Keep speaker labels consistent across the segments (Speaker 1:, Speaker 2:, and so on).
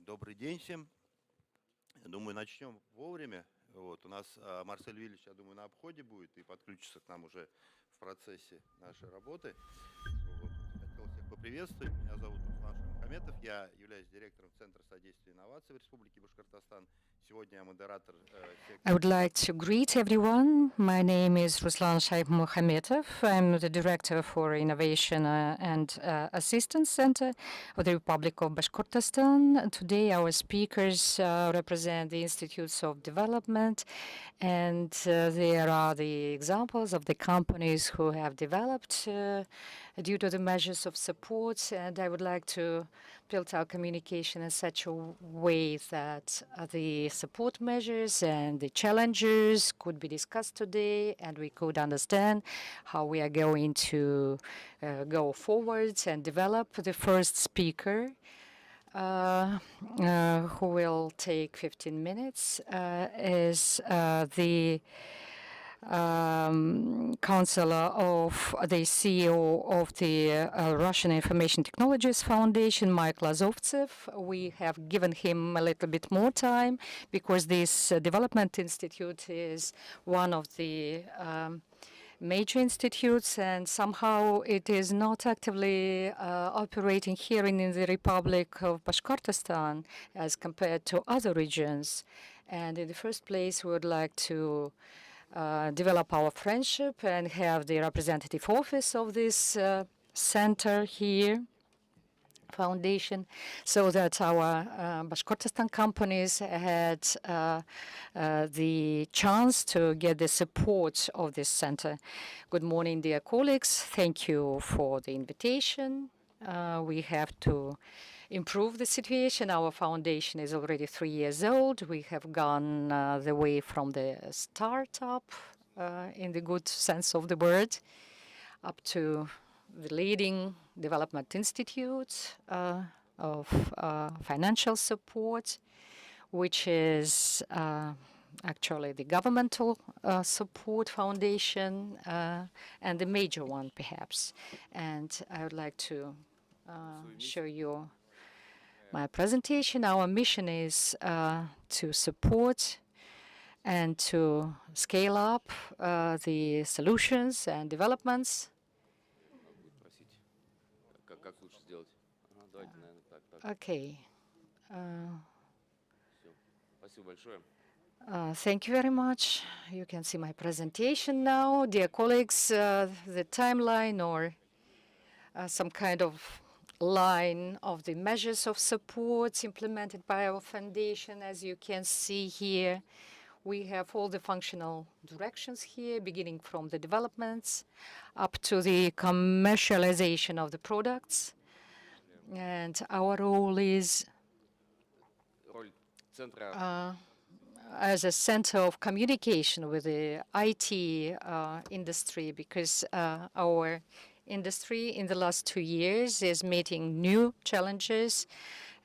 Speaker 1: Добрый день всем. Я думаю, начнем вовремя. Вот, у нас Марсель Вильевич, я думаю, на обходе будет и подключится к нам уже в процессе нашей работы. Вот. Хотел всех поприветствовать. Меня зовут Руслан Шаймухаметов. Я являюсь директором Центра содействия инноваций в Республике Башкортостан. Сегодня я модератор
Speaker 2: I would like to greet everyone. My name is Ruslan Shaikh-Mohametov. I'm the Director for Innovation and Assistance Center of the Republic of Bashkortostan. Today our speakers represent the Institutes of Development, and there are the examples of the companies who have developed due to the measures of support. And I would like to build our communication in such a way that the support measures and the challenges could be discussed today, and we could understand how we are going to go forward and develop. The first speaker, who will take 15 minutes, is the counselor of the CEO of the Russian Information Technologies Foundation, Mike Lazovtsev. We have given him a little bit more time because this development institute is one of the major institutes, and somehow it is not actively operating here in the Republic of Bashkortostan as compared to other regions. And in the first place, we would like to develop our friendship and have the representative office of this center here, foundation, so that our Bashkortostan companies had the chance to get the support of this center. Good morning, dear colleagues. Thank you for the invitation. We have to improve the situation. Our foundation is already 3 years old. We have gone the way from the startup, in the good sense of the word, up to the leading development institute of financial support, which is actually the governmental support foundation, and the major one, perhaps. And I would like to show you my presentation. Our mission is to support and to scale up the solutions and developments. Okay. Thank you very much. You can see my presentation now. Dear colleagues, the timeline or some kind of line of the measures of support implemented by our foundation. As you can see here, we have all the functional directions here, beginning from the developments up to the commercialization of the products. And our role is as a center of communication with the IT industry, because our industry in the last 2 years is meeting new challenges.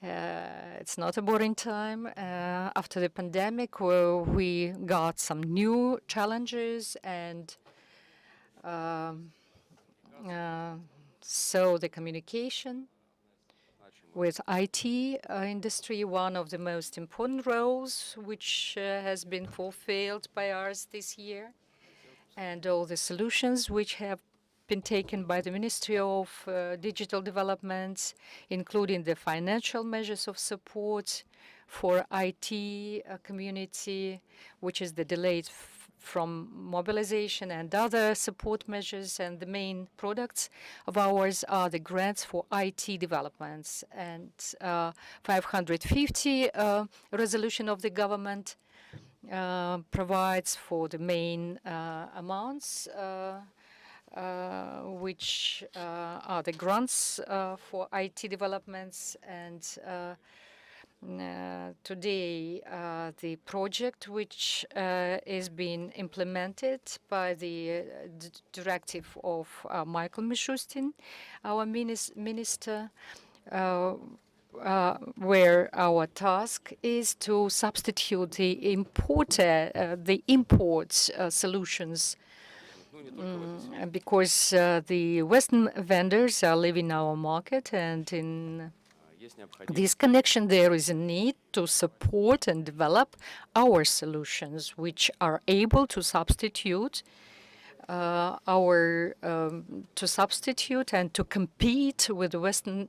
Speaker 2: It's not a boring time. After the pandemic, we got some new challenges, and so the communication with IT industry, one of the most important roles which has been fulfilled by us this year, and all the solutions which have been taken by the Ministry of Digital Development, including the financial measures of support for IT community, which is the delayed from mobilization, and other support measures. And the main products of ours are the grants for IT developments, and 550 resolution of the government provides for the main amounts, which are the grants for IT developments. And today, the project which is being implemented by the directive of Michael Mishustin, our minister, where our task is to substitute the import solutions, because the Western vendors are leaving our market, and in this connection, there is a need to support and develop our solutions, which are able to substitute and to compete with Western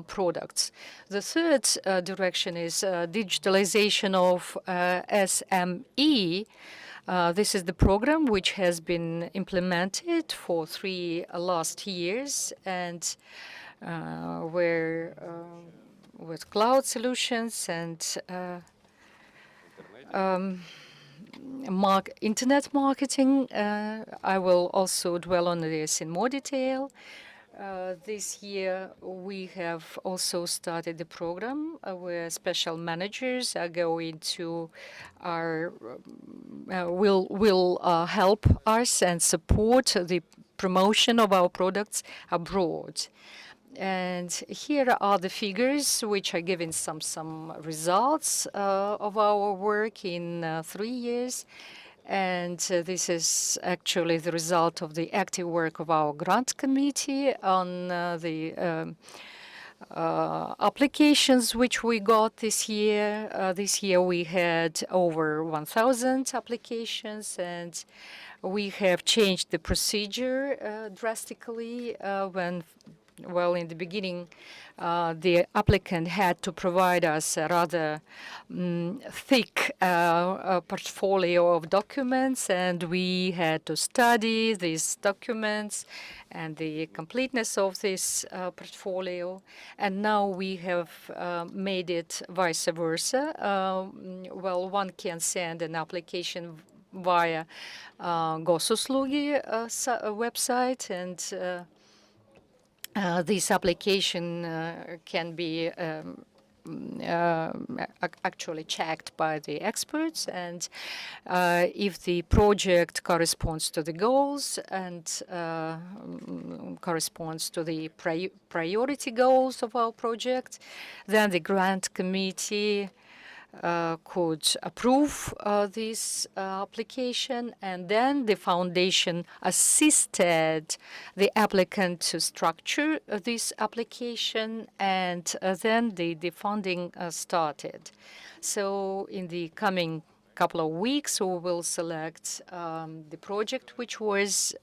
Speaker 2: products. The third direction is digitalization of SME. This is the program which has been implemented for 3 last years, and where with cloud solutions and internet marketing. I will also dwell on this in more detail. This year, we have also started the program where special managers are going to will help us and support the promotion of our products abroad. And here are the figures which are giving some results of our work in 3 years. And this is actually the result of the active work of our grant committee on the applications which we got this year. This year we had over 1,000 applications, and we have changed the procedure drastically when in the beginning, the applicant had to provide us a rather thick portfolio of documents, and we had to study these documents and the completeness of this portfolio. And now we have made it vice versa. One can send an application via Gosuslugi website, and this application can be actually checked by the experts, and if the project corresponds to the goals and corresponds to the priority goals of our project, then the grant committee could approve this application, and then the foundation assisted the applicant to structure this application, and then the funding started. So in the coming couple of weeks, we will select the project which was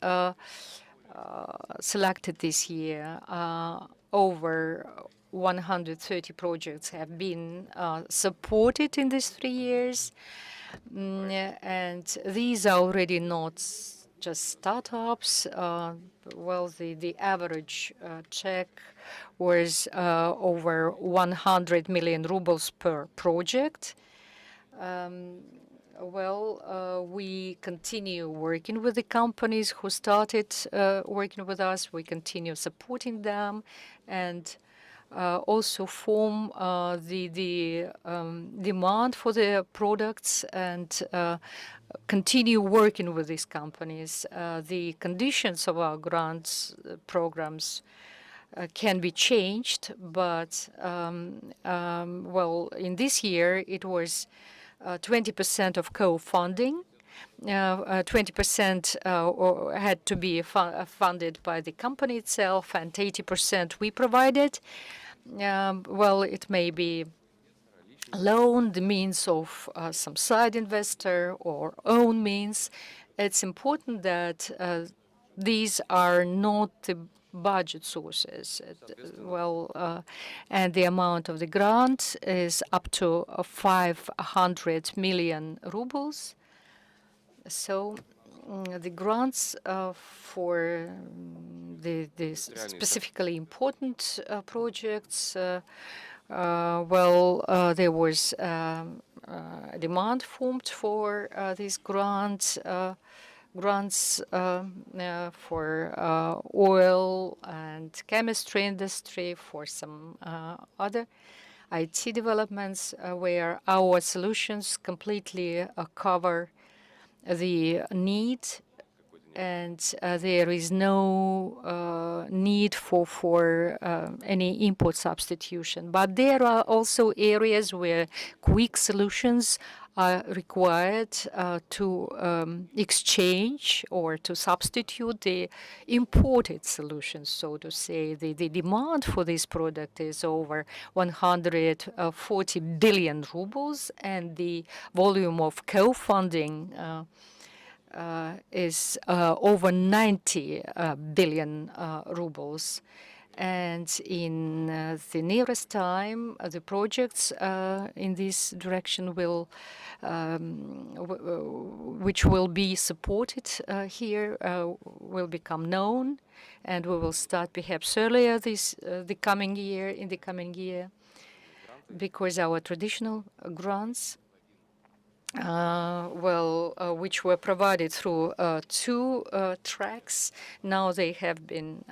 Speaker 2: selected this year. Over 130 projects have been supported in these 3 years. And these are already not just startups. The average check was over 100 million rubles per project. We continue working with the companies who started working with us. We continue supporting them, and also form the demand for their products, and continue working with these companies. The conditions of our grants programs can be changed, but in this year it was 20% of co-funding. 20% had to be funded by the company itself, and 80% we provided. It may be loan, the means of some side investor, or own means. It's important that these are not the budget sources. And the amount of the grant is up to 500 million rubles. So the grants for the specifically important projects, there was a demand formed for these grants for oil and chemistry industry, for some other IT developments, where our solutions completely cover the need, and there is no need for any import substitution. But there are also areas where quick solutions are required to exchange or to substitute the imported solutions, so to say. The demand for this product is over 140 billion rubles, and the volume of co-funding is over 90 billion rubles. And in the nearest time, the projects in this direction will, which will be supported here, will become known, and we will start perhaps earlier in the coming year, because our traditional grants, which were provided through two tracks. Now they have been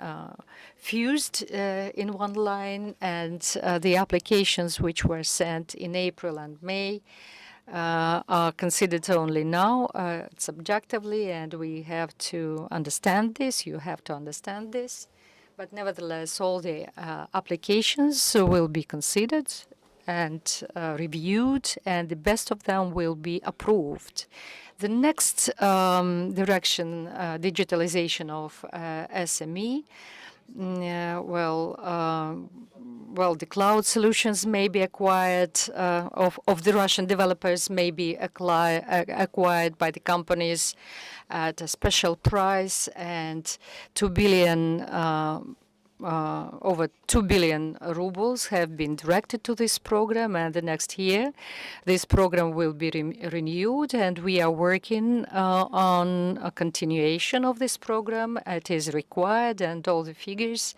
Speaker 2: fused in one line, and the applications which were sent in April and May are considered only now subjectively, and we have to understand this. You have to understand this. But nevertheless, all the applications will be considered and reviewed, and the best of them will be approved. The next direction, digitalization of SME. The cloud solutions may be acquired, of the Russian developers may be acquired by the companies at a special price, and 2 billion over 2 billion rubles have been directed to this program, and the next year this program will be renewed, and we are working on a continuation of this program. It is required, and all the figures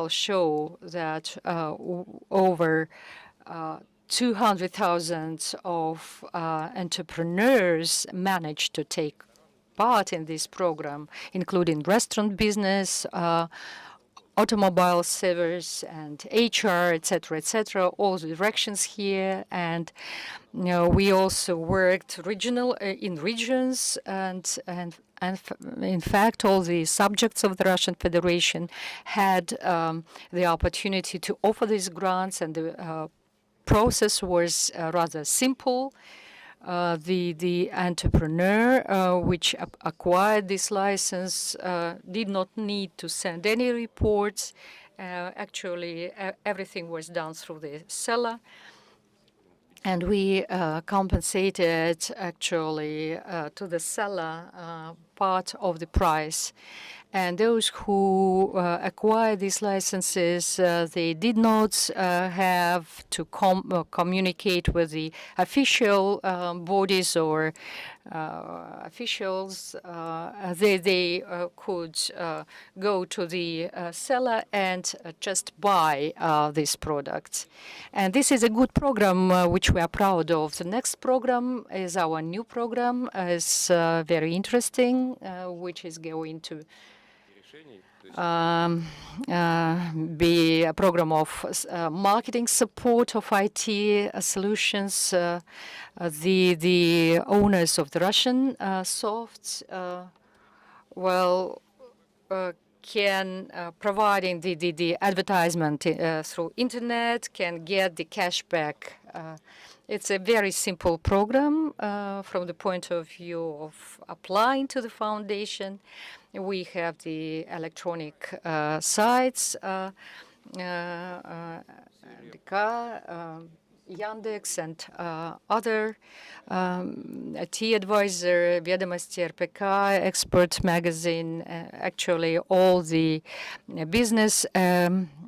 Speaker 2: show that over 200,000 of entrepreneurs managed to take part in this program, including restaurant business, automobile service, and HR, etc., all the directions here. And we also worked in regions, and in fact, all the subjects of the Russian Federation had the opportunity to offer these grants, and the process was rather simple. The entrepreneur which acquired this license did not need to send any reports. Actually, everything was done through the seller. And we compensated actually to the seller part of the price. And those who acquired these licenses, they did not have to communicate with the official bodies or officials. They could go to the seller and just buy these products. And this is a good program which we are proud of. The next program is our new program. It's very interesting, which is going to be a program of marketing support of IT solutions. The owners of the Russian softs can, providing the advertisement through internet, can get the cashback. It's a very simple program from the point of view of applying to the foundation. We have the electronic sites, the car, Yandex, and other T-Advisor, Vedomosti, RPK, Expert Magazine, actually all the business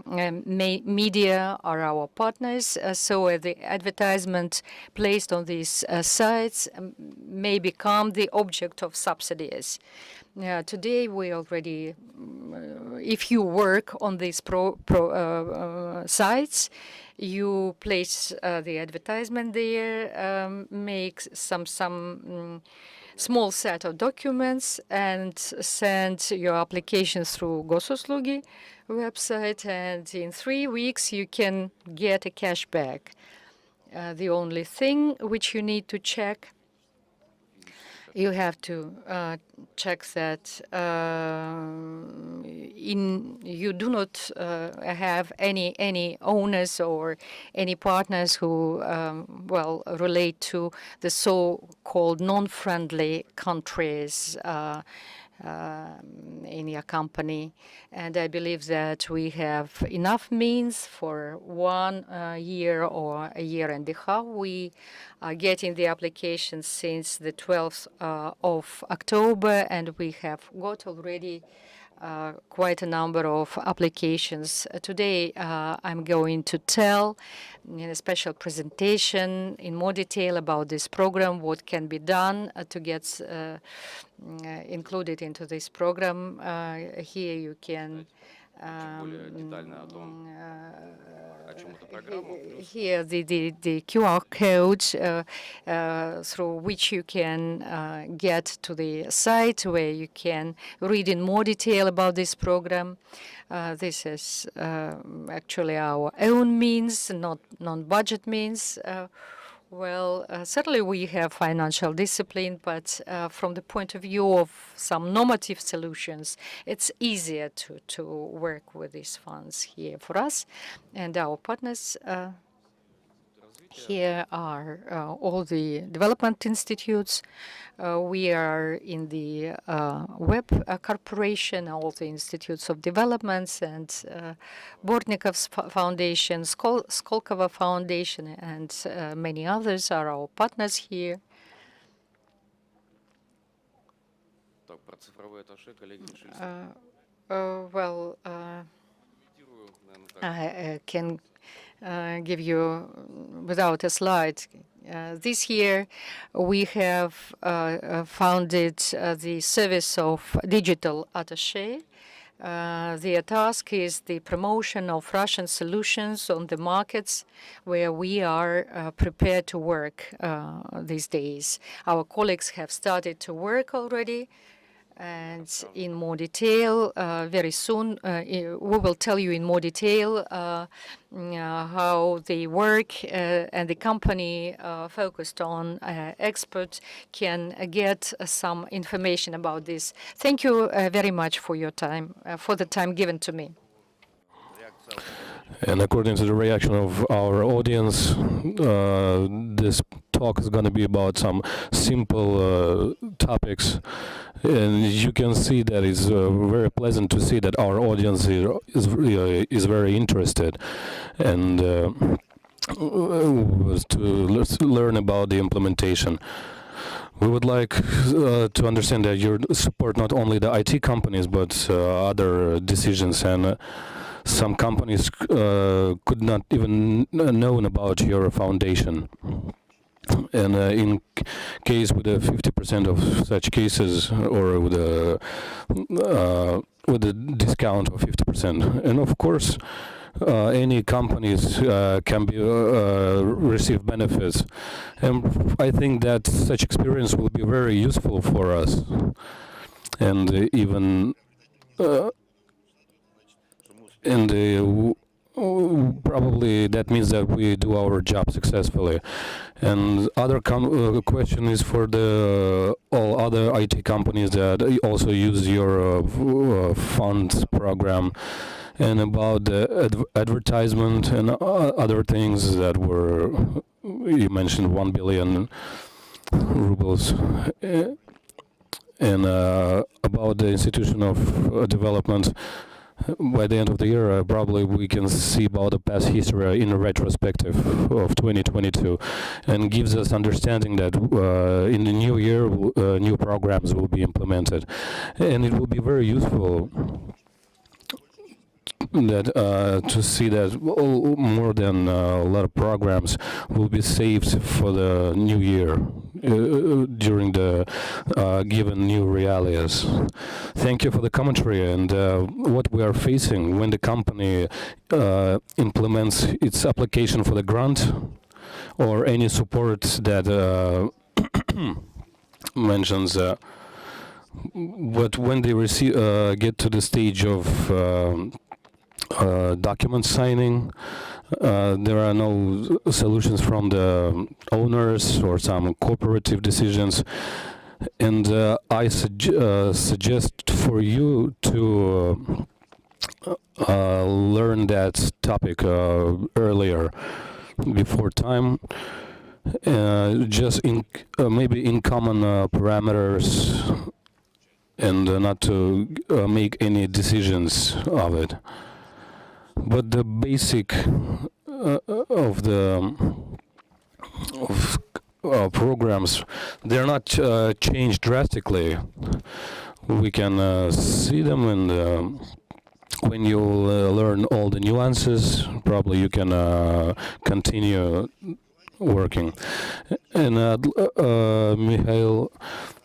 Speaker 2: media are our partners. So the advertisement placed on these sites may become the object of subsidies. Today, we already, if you work on these sites, you place the advertisement there, make some small set of documents, and send your application through Gosuslugi website, and in 3 weeks you can get a cashback. The only thing which you need to check You have to check that you do not have any owners or any partners who relate to the so-called non-friendly countries in your company. And I believe that we have enough means for 1 year or a year and a half. We are getting the applications since the 12th of October, and we have got already quite a number of applications. Today, I'm going to tell in a special presentation in more detail about this program, what can be done to get included into this program. Here you can here the QR code through which you can get to the site where you can read in more detail about this program. This is actually our own means, not non-budget means. Certainly we have financial discipline, but from the point of view of some normative solutions, it's easier to work with these funds here for us and our partners. Here are all the development institutes. We are in the Web Corporation, all the institutes of developments, and Bortnikov's Foundation, Skolkovo Foundation, and many others are our partners here. I can give you without a slide. This year, we have founded the service of digital attaché. Their task is the promotion of Russian solutions on the markets where we are prepared to work these days. Our colleagues have started to work already. And in more detail, very soon, we will tell you in more detail how they work, and the company focused on experts can get some information about this. Thank you very much for your time, for the time given to me.
Speaker 3: And according to the reaction of our audience, this talk is going to be about some simple topics. And you can see that it's very pleasant to see that our audience is very interested and to learn about the implementation. We would like to understand that you support not only the IT companies, but other decisions, and some companies could not even know about your foundation. And in case with 50% of such cases, or with a discount of 50%, and of course, any companies can be receive benefits, and I think that such experience will be very useful for us, and even probably that means that we do our job successfully. And other question is for the all other IT companies that also use your funds program, and about the advertisement and other things that were, you mentioned 1 billion rubles, and about the institution of development. By the end of the year, probably we can see about the past history in a retrospective of 2022, and gives us understanding that in the new year, new programs will be implemented, and it will be very useful that to see that more than a lot of programs will be saved for the new year during the given new realities. Thank you for the commentary, and what we are facing when the company implements its application for the grant or any support that mentions but when they receive get to the stage of document signing, there are no solutions from the owners or some cooperative decisions. And I suggest for you to learn that topic earlier, before time, just in maybe in common parameters, and not to make any decisions of it. But the basic of the programs, they're not changed drastically. We can see them, and when you learn all the nuances, probably you can continue working. And Mikhail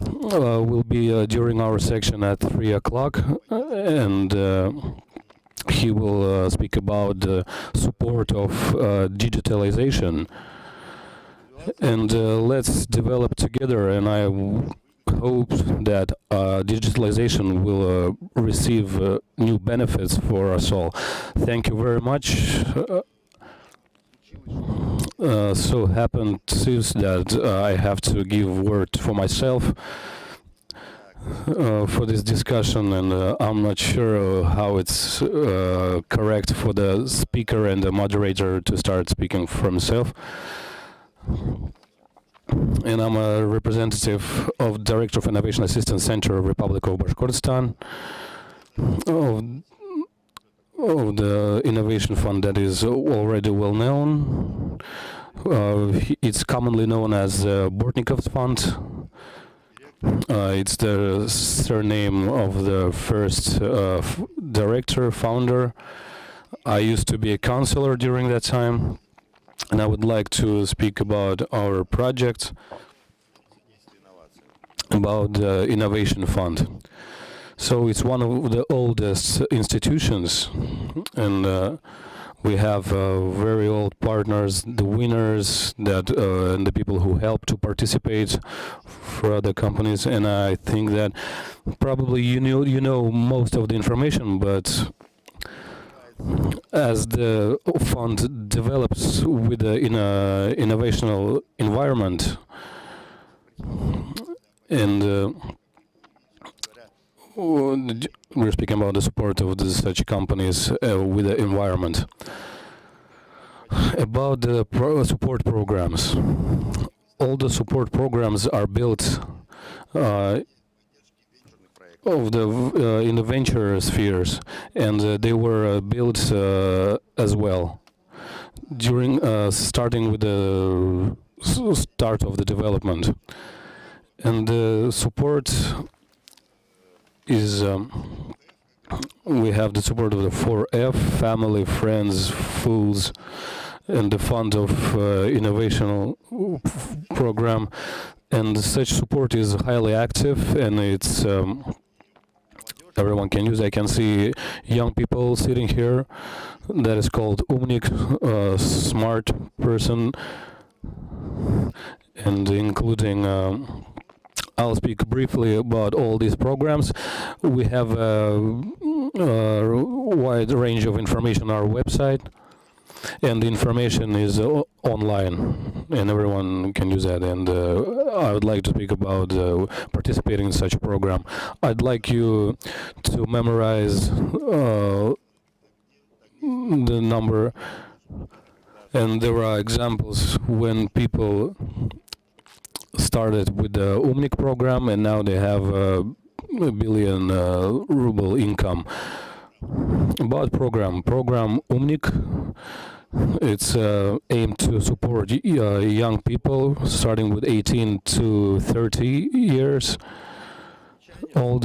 Speaker 3: will be during our section at 3 o'clock, and he will speak about the support of digitalization. And let's develop together, and I hope that digitalization will receive new benefits for us all. Thank you very much. So happened that I have to give word for myself for this discussion, and I'm not sure how it's correct for the speaker and the moderator to start speaking for himself. And I'm a representative of Director of Innovation Assistance Center, Republic of Bashkortostan, of the Innovation Fund that is already well known. It's commonly known as Bortnikov's Fund. It's the surname of the first director, founder. I used to be a counselor during that time. And I would like to speak about our project, about the Innovation Fund. So it's one of the oldest institutions, and we have very old partners, the winners, that and the people who help to participate for other companies. And I think that probably you know most of the information, but as the fund develops in a innovational environment, and we're speaking about the support of such companies with the environment. About the support programs, all the support programs are built in the venture spheres, and they were built as well during starting with the start of the development. And the support is we have the support of the 4F: family, friends, fools, and the fund of innovation program. And such support is highly active, and it's everyone can use. I can see young people sitting here. That is called Umnik, smart person, and including. I'll speak briefly about all these programs. We have a wide range of information on our website, and the information is online, and everyone can use that. And I would like to speak about participating in such a program. I'd like you to memorize the number, and there are examples when people started with the Umnik program, and now they have a billion ruble income. About program Umnik, it's aimed to support young people starting with 18 to 30 years old.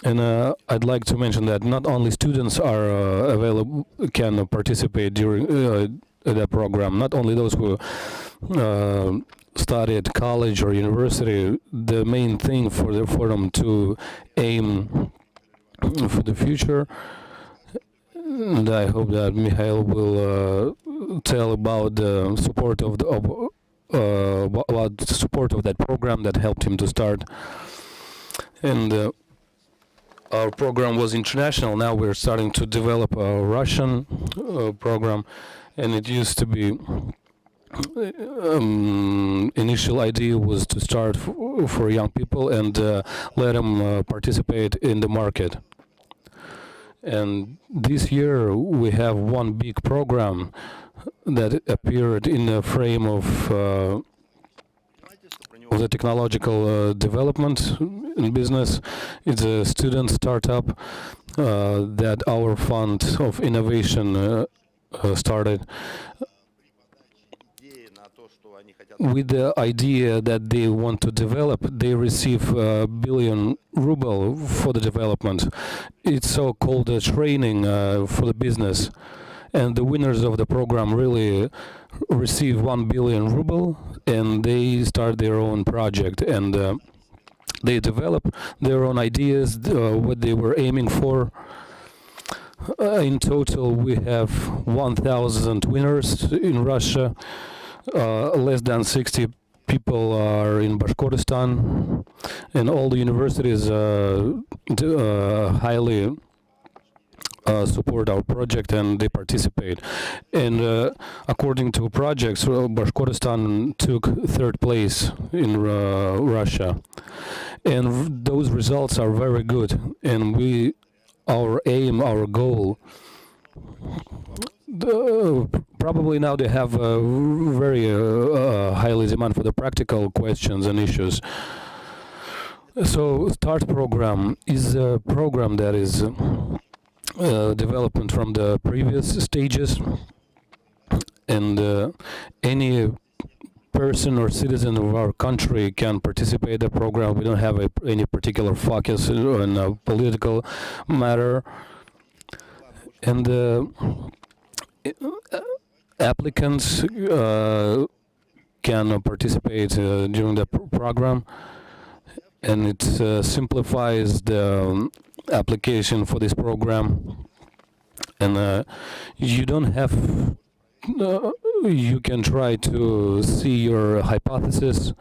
Speaker 3: And I'd like to mention that not only students are available, can participate during that program, not only those who study at college or university. The main thing for them to aim for the future, and I hope that Mikhail will tell about the support of about the support of that program that helped him to start. And our program was international. Now we're starting to develop a Russian program, and it used to be initial idea was to start for young people and let them participate in the market. And this year we have one big program that appeared in the frame of the technological development in business. It's a student startup that our fund of innovation started with the idea that they want to develop. They receive a billion ruble for the development. It's so-called training for the business. And the winners of the program really receive 1 billion ruble, and they start their own project, and they develop their own ideas, what they were aiming for. In total, we have 1,000 winners in Russia. Less than 60 people are in Bashkortostan, and all the universities highly support our project and they participate. And according to projects, Bashkortostan took 3rd place in Russia, and those results are very good. And our aim, our goal. Probably now they have a very highly demand for the practical questions and issues. So START program is a program that is development from the previous stages, and any person or citizen of our country can participate in the program. We don't have any particular focus on a political matter, and applicants can participate during the program, and it simplifies the application for this program. And you don't have you can try to see your hypothesis,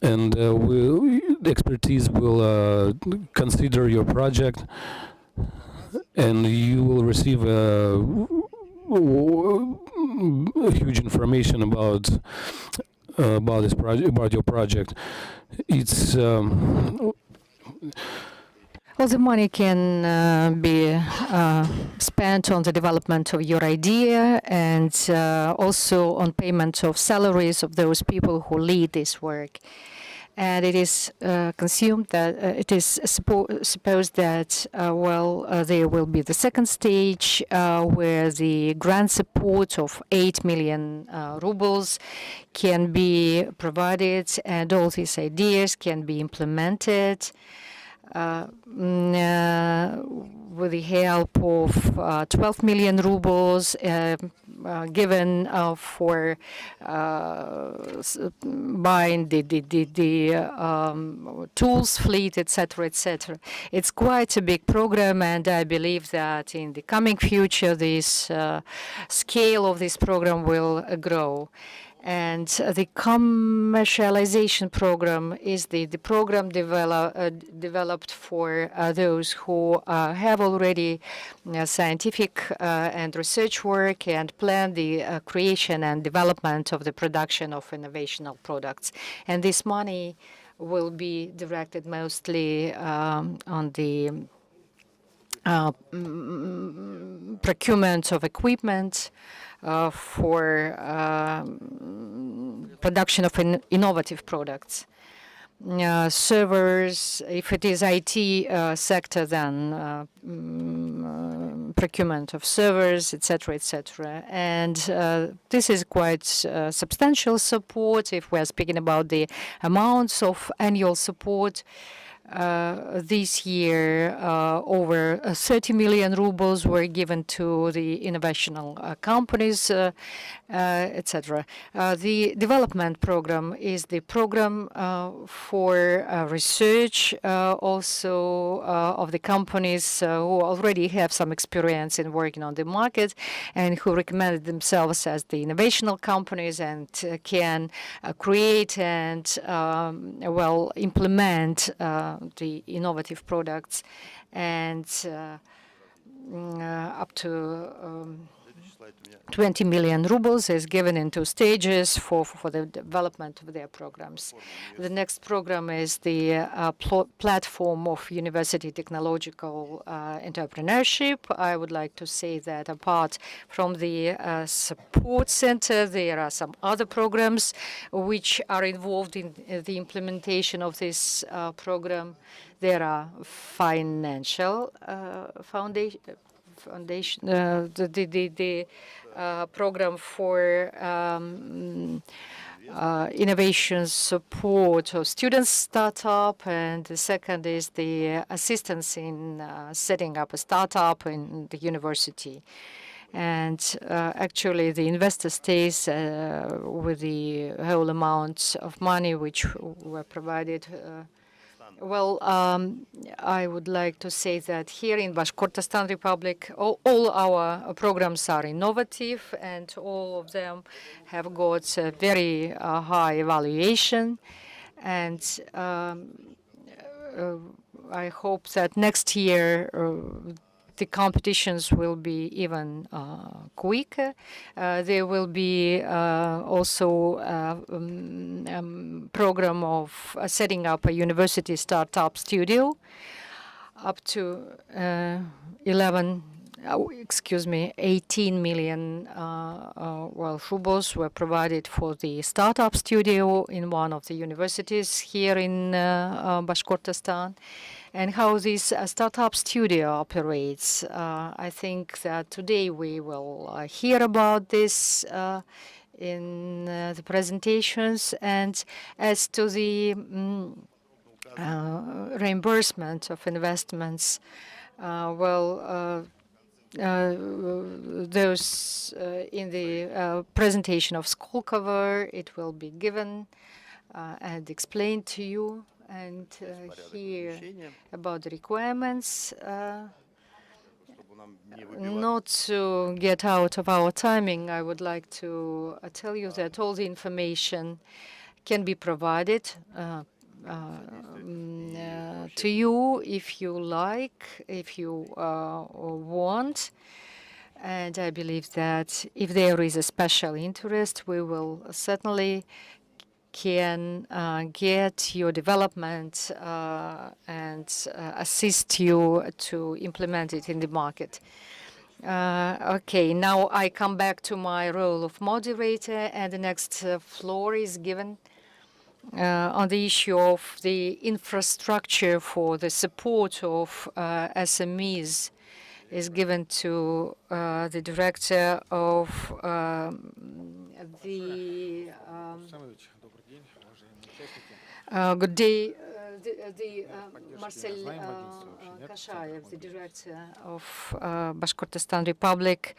Speaker 3: and the expertise will consider your project, and you will receive huge information about this project, about your project. It's
Speaker 2: all the money can be spent on the development of your idea, and also on payment of salaries of those people who lead this work. And it is consumed that it is supposed that there will be the second stage where the grant support of 8 million rubles can be provided, and all these ideas can be implemented with the help of 12 million rubles given for buying the tools fleet, etc., etc. It's quite a big program, and I believe that in the coming future, this scale of this program will grow. And the commercialization program is the program developed for those who have already scientific and research work and plan the creation and development of the production of innovational products. And this money will be directed mostly on the procurement of equipment for production of innovative products. Servers, if it is IT sector, then procurement of servers, etc., etc. And this is quite substantial support if we are speaking about the amounts of annual support. This year, over 30 million rubles were given to the innovational companies, etc. The development program is the program for research, also of the companies who already have some experience in working on the market and who recommended themselves as the innovational companies and can create and implement the innovative products, and up to 20 million rubles is given in 2 stages for the development of their programs. The next program is the platform of university technological entrepreneurship. I would like to say that apart from the support center, there are some other programs which are involved in the implementation of this program. There are financial foundation, the program for innovation support of students startup, and the second is the assistance in setting up a startup in the university. And actually, the investor stays with the whole amount of money which were provided. I would like to say that here in Bashkortostan Republic, all our programs are innovative, and all of them have got a very high evaluation. And I hope that next year the competitions will be even quicker. There will be also a program of setting up a university startup studio. Up to 18 million rubles were provided for the startup studio in one of the universities here in Bashkortostan. And how this startup studio operates, I think that today we will hear about this in the presentations. And as to the reimbursement of investments, those in the presentation of school cover, it will be given and explained to you. And here about the requirements, not to get out of our timing, I would like to tell you that all the information can be provided to you if you like, if you want. And I believe that if there is a special interest, we will certainly can get your development and assist you to implement it in the market. Okay, now I come back to my role of moderator, and the next floor is given on the issue of the infrastructure for the support of SMEs is given to the director of the good day, Marcel Kashayev, the director of Bashkortostan Republic,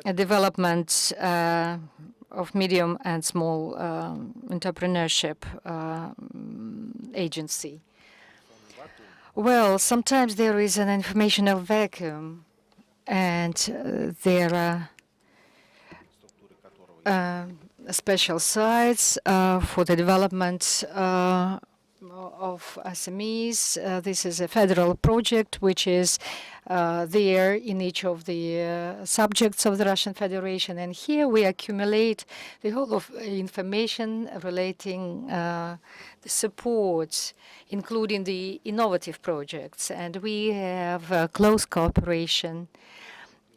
Speaker 2: a development of medium and small entrepreneurship agency. Well, sometimes there is an informational vacuum, and there are special sites for the development of SMEs. This is a federal project which is there in each of the subjects of the Russian Federation. And here we accumulate the whole of information relating the support, including the innovative projects. And we have close cooperation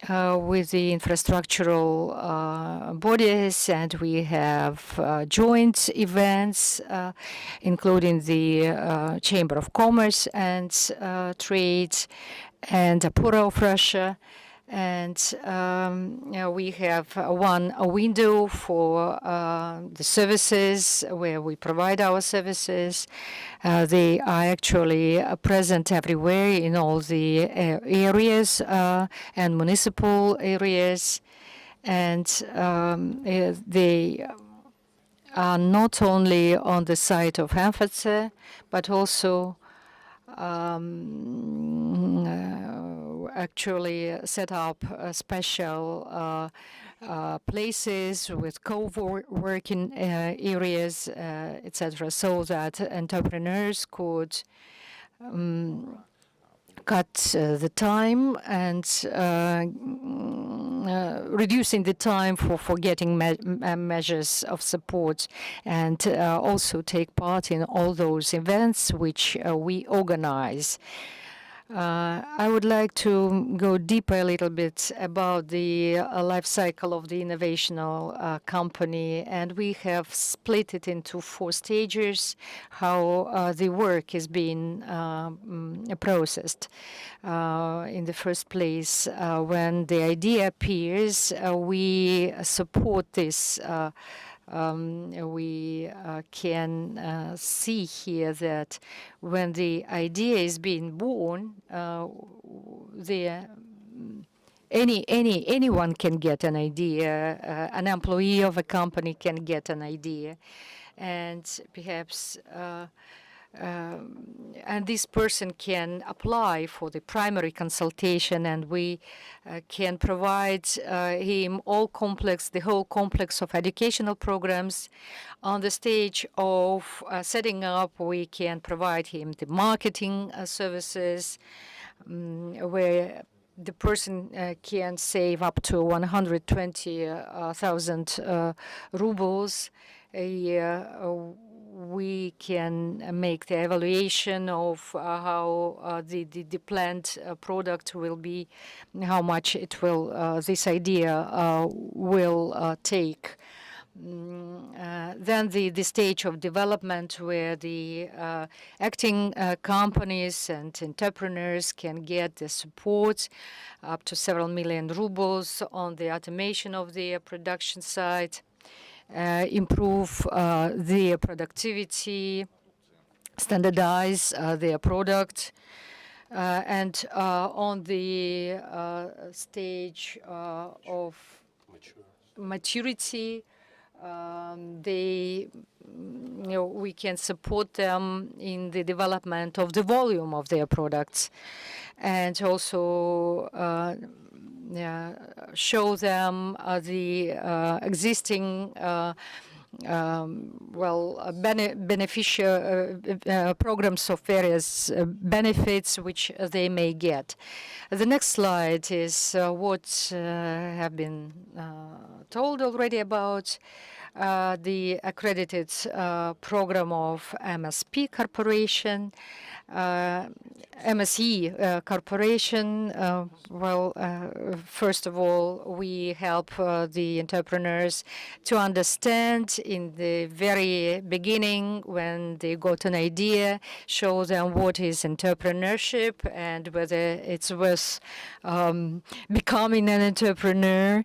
Speaker 2: with the infrastructural bodies, and we have joint events, including the Chamber of Commerce and Trade and Apura of Russia. And we have one window for the services where we provide our services. They are actually present everywhere in all the areas and municipal areas. And they are not only on the site of Hamfetse, but also actually set up special places with co-working areas, etc., so that entrepreneurs could cut the time and reducing the time for getting measures of support, and also take part in all those events which we organize. I would like to go deeper a little bit about the life cycle of the innovational company, and we have split it into 4 stages, how the work is being processed. In the first place, when the idea appears, we support this. We can see here that when the idea is being born, anyone can get an idea. An employee of a company can get an idea, and perhaps and this person can apply for the primary consultation, and we can provide him the whole complex of educational programs. On the stage of setting up, we can provide him the marketing services, where the person can save up to 120,000 rubles a year. We can make the evaluation of how the planned product will be, how much it will, this idea will take. Then the stage of development, where the acting companies and entrepreneurs can get the support up to several million rubles on the automation of the production side. Improve their productivity, standardize their product, and on the stage of maturity, we can support them in the development of the volume of their products, and also show them the existing beneficial programs of various benefits which they may get. The next slide is what have been told already about the accredited program of MSP Corporation. MSE Corporation, first of all, we help the entrepreneurs to understand in the very beginning, when they got an idea, show them what is entrepreneurship and whether it's worth becoming an entrepreneur.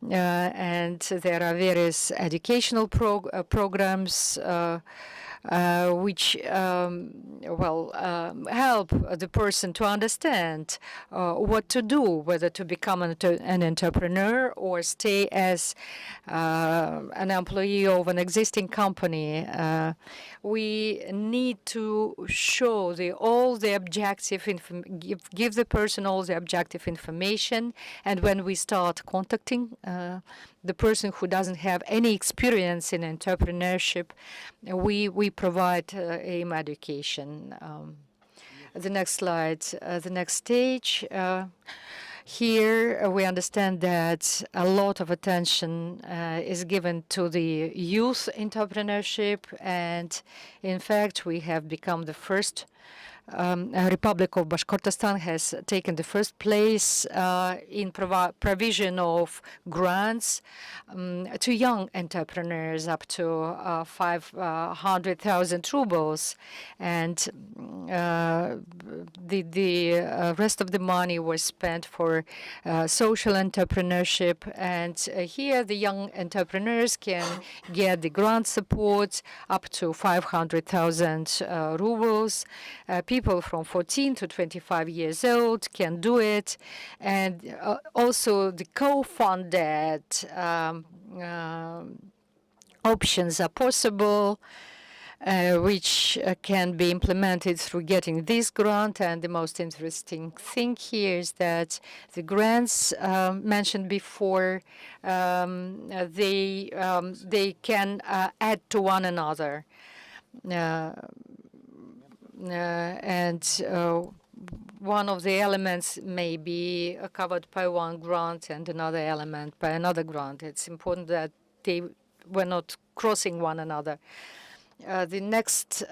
Speaker 2: And there are various educational programs which help the person to understand what to do, whether to become an entrepreneur or stay as an employee of an existing company. We need to show all the objective give the person all the objective information, and when we start contacting the person who doesn't have any experience in entrepreneurship, we provide him education. The next slide, the next stage. Here we understand that a lot of attention is given to the youth entrepreneurship, and in fact we have become the first. Republic of Bashkortostan has taken the first place in provision of grants to young entrepreneurs up to 500,000 rubles, and the rest of the money was spent for social entrepreneurship. And here the young entrepreneurs can get the grant support up to 500,000 rubles. People from 14 to 25 years old can do it, and also the co-funded options are possible, which can be implemented through getting this grant. And the most interesting thing here is that the grants mentioned before, they can add to one another. And one of the elements may be covered by one grant and another element by another grant. It's important that we're not crossing one another. The next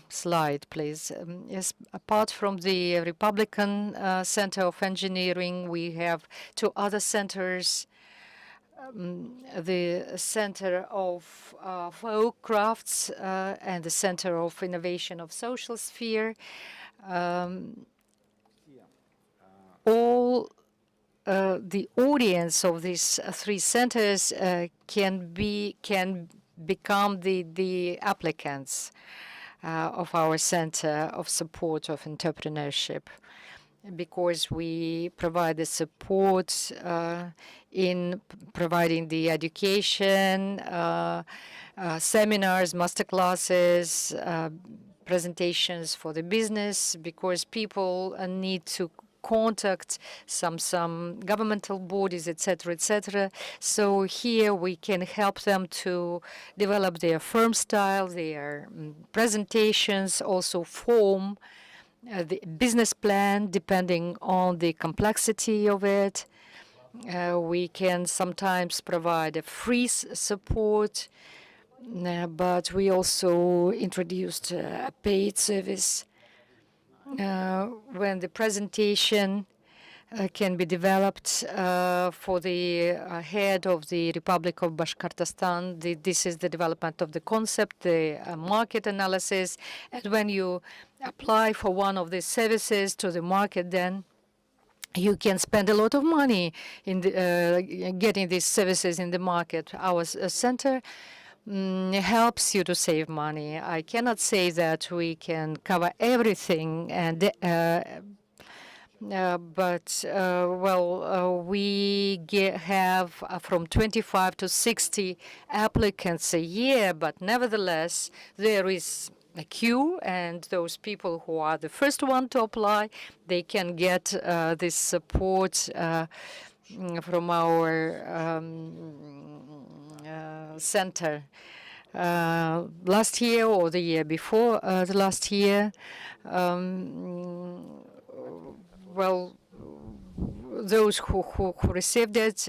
Speaker 2: slide, please. Yes, apart from the Republican Center of Engineering, we have two other centers. The Center of Folk Crafts and the Center of Innovation of Social Sphere. All the audience of these three centers can become the applicants of our Center of Support of Entrepreneurship, because we provide the support in providing the education, seminars, masterclasses, presentations for the business, because people need to contact some governmental bodies, etc., etc. So here we can help them to develop their firm style, their presentations, also form the business plan depending on the complexity of it. We can sometimes provide a free support, but we also introduced a paid service when the presentation can be developed for the head of the Republic of Bashkortostan. This is the development of the concept, the market analysis, and when you apply for one of these services to the market, then you can spend a lot of money in getting these services in the market. Our center helps you to save money. I cannot say that we can cover everything, and we have from 25 to 60 applicants a year, but nevertheless, there is a queue, and those people who are the first one to apply, they can get this support from our center. Last year or the year before the last year, those who received it,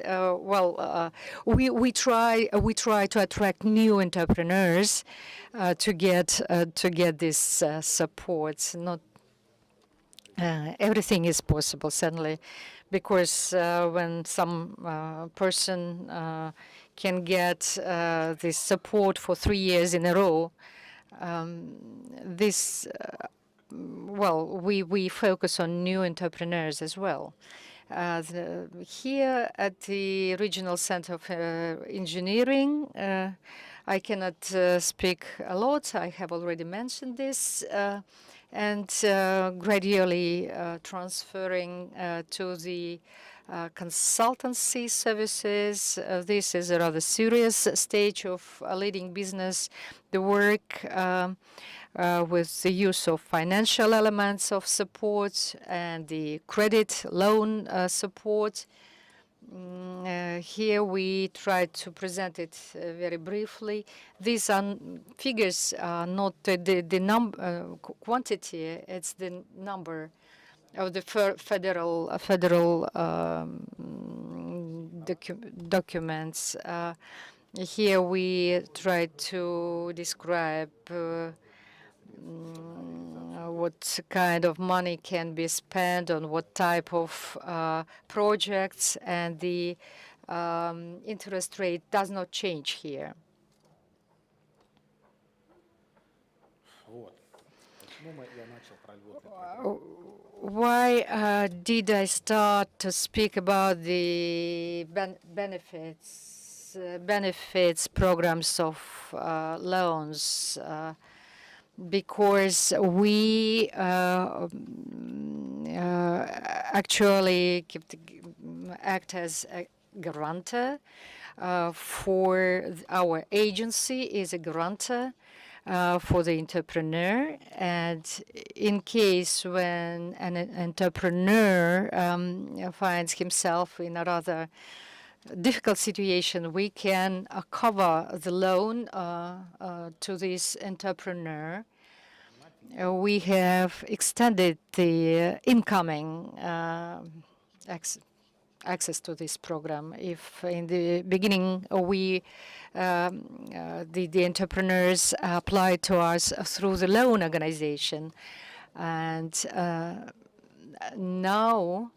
Speaker 2: we try to attract new entrepreneurs to get this support. Not everything is possible, certainly, because when some person can get this support for 3 years in a row, we focus on new entrepreneurs as well. Here at the Regional Center of Engineering, I cannot speak a lot. I have already mentioned this, and gradually transferring to the consultancy services. This is a rather serious stage of leading business. The work with the use of financial elements of support and the credit loan support. Here we try to present it very briefly. These figures are not the number quantity; it's the number of the federal documents. Here we try to describe what kind of money can be spent on what type of projects, and the interest rate does not change here. Why did I start to speak about the benefits programs of loans? Because we actually act as a guarantor for our agency, is a guarantor for the entrepreneur. And in case when an entrepreneur finds himself in a rather difficult situation, we can cover the loan to this entrepreneur. we have extended the incoming access to this program. If in the beginning the entrepreneurs applied to us through the loan organization, and now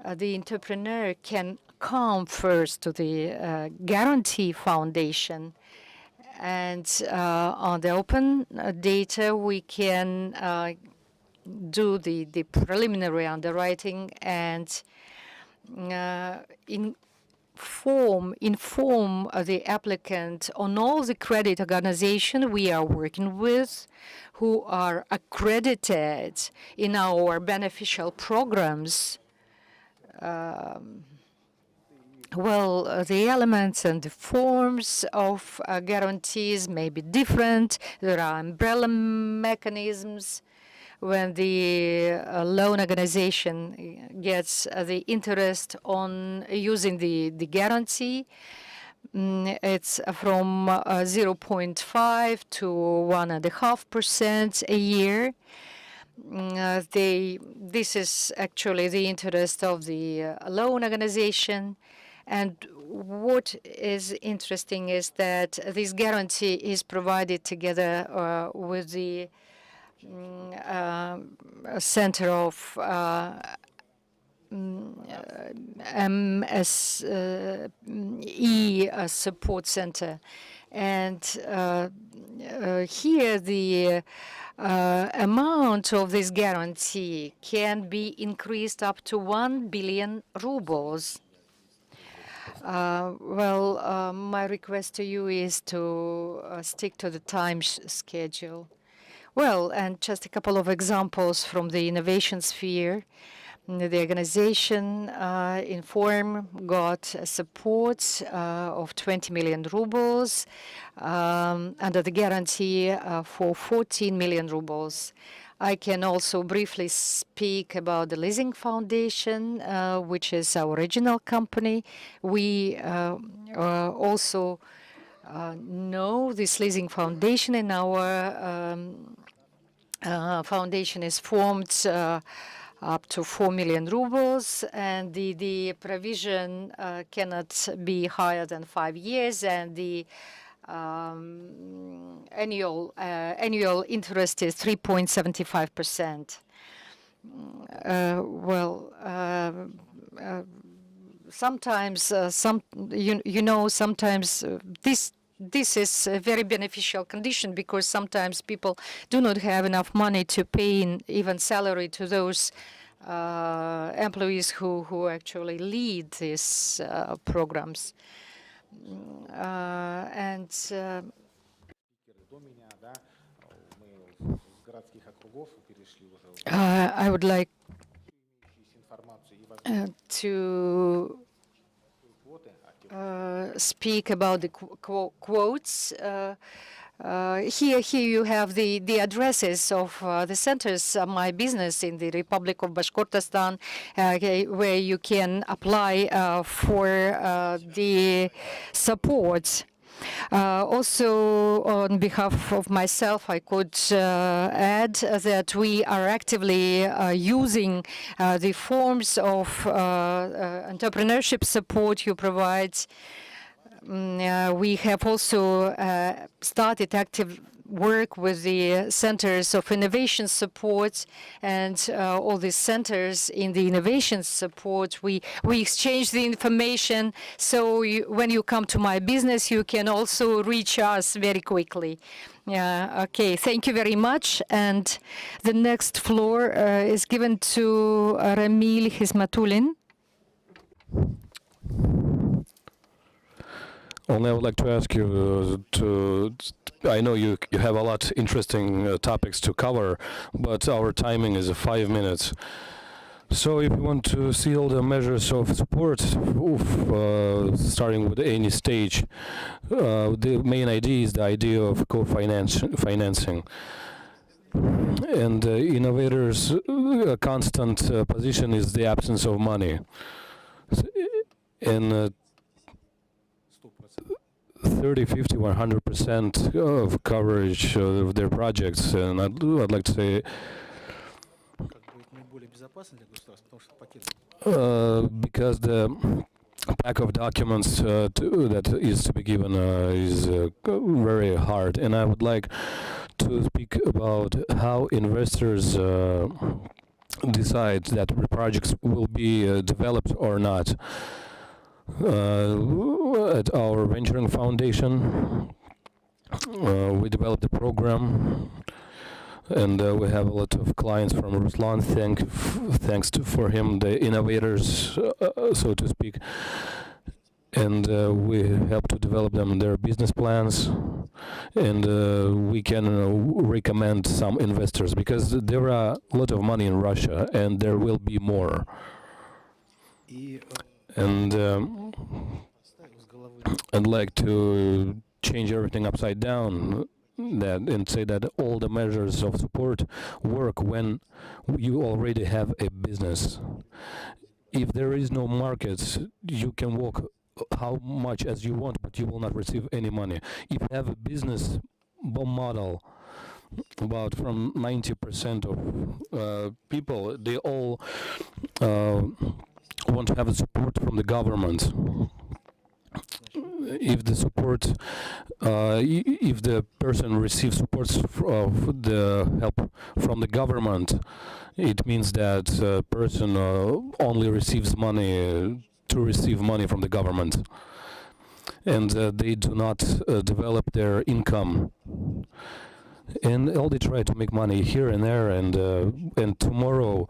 Speaker 2: the entrepreneur can come first to the Guarantee Foundation, and on the open data we can do the preliminary underwriting and inform the applicant on all the credit organizations we are working with, who are accredited in our beneficial programs. The elements and the forms of guarantees may be different. There are umbrella mechanisms. When the loan organization gets the interest on using the guarantee, it's from 0.5 to 1.5% a year. This is actually the interest of the loan organization. And what is interesting is that this guarantee is provided together with the Center of MSE Support Center. And here the amount of this guarantee can be increased up to 1 billion rubles. My request to you is to stick to the time schedule. And just a couple of examples from the innovation sphere. The organization Inform got support of 20 million rubles under the guarantee for 14 million rubles. I can also briefly speak about the Leasing Foundation, which is our regional company. We also know this Leasing Foundation, and our foundation is formed up to 4 million rubles, and the provision cannot be higher than 5 years, and the annual interest is 3.75%. Sometimes sometimes this is a very beneficial condition, because sometimes people do not have enough money to pay even salary to those employees who actually lead these programs. I would like to speak about the quotes. Here you have the addresses of the centers of my business in the Republic of Bashkortostan, where you can apply for the support. Also, on behalf of myself, I could add that we are actively using the forms of entrepreneurship support you provide. We have also started active work with the centers of innovation support, and all the centers in the innovation support, we exchange the information, so when you come to my business, you can also reach us very quickly. Okay, thank you very much. And the next floor is given to Ramil Hizmatulin.
Speaker 3: Only I would like to ask you I know you have a lot interesting topics to cover, but our timing is 5 minutes. So if you want to see all the measures of support, starting with any stage, the main idea is the idea of co-financing. And innovators' constant position is the absence of money. And 30, 50, 100% of coverage of their projects, and I'd like to say because the pack of documents that is to be given is very hard, and I would like to speak about how investors decide that the projects will be developed or not. At our venturing foundation, we developed a program, and we have a lot of clients from Ruslan. Thanks for him, the innovators, so to speak. And we help to develop them their business plans, and we can recommend some investors, because there are a lot of money in Russia, and there will be more. And I'd like to change everything upside down and say that all the measures of support work when you already have a business. If there is no markets, you can walk how much as you want, but you will not receive any money. If you have a business model, about from 90% of people, they all want to have a support from the government. If the support, if the person receives support of the help from the government, it means that person only receives money to receive money from the government, and they do not develop their income. And all they try to make money here and there, and tomorrow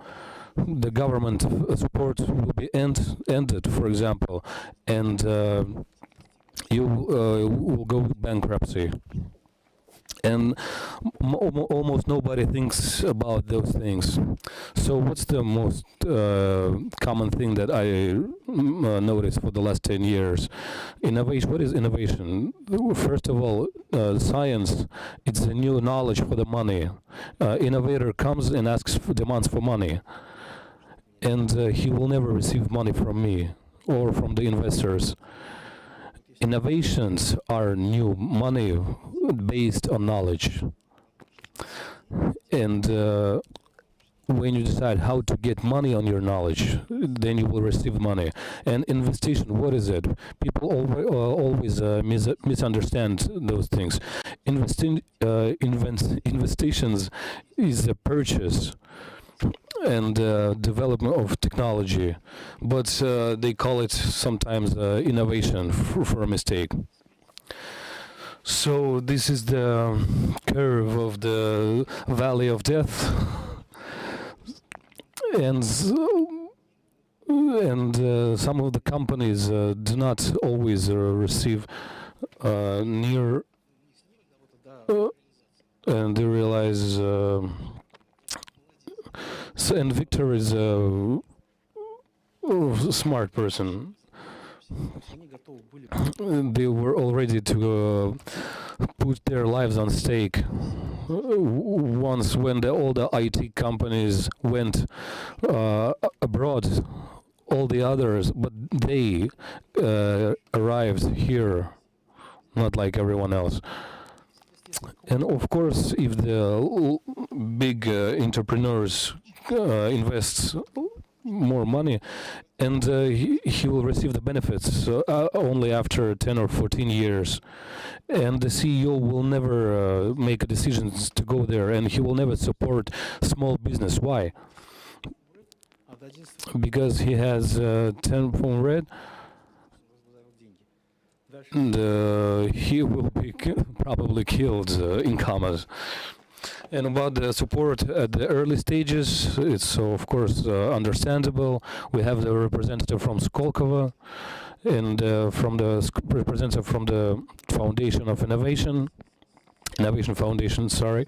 Speaker 3: the government support will be ended, for example, and you will go bankruptcy. And almost nobody thinks about those things. So what's the most common thing that I noticed for the last 10 years? Innovation. What is innovation? First of all, science, it's a new knowledge for the money. Innovator comes and demands for money, and he will never receive money from me or from the investors. Innovations are new money based on knowledge. And when you decide how to get money on your knowledge, then you will receive money. And investigation, what is it? People always misunderstand those things. Investitions is a purchase and development of technology, but they call it sometimes innovation for a mistake. So this is the curve of the valley of death, and some of the companies do not always receive near, and they realize. And Victor is a smart person. They were all ready to put their lives on stake. Once when all the IT companies went abroad, all the others, but they arrived here, not like everyone else. And of course, if the big entrepreneurs invests more money, and he will receive the benefits only after 10 or 14 years. And the CEO will never make decisions to go there, and he will never support small business. Why? Because he has 10 from red, and he will be probably killed in commas. And about the support at the early stages, it's of course understandable. We have the representative from Skolkovo and from the representative from the Foundation of Innovation Foundation, sorry.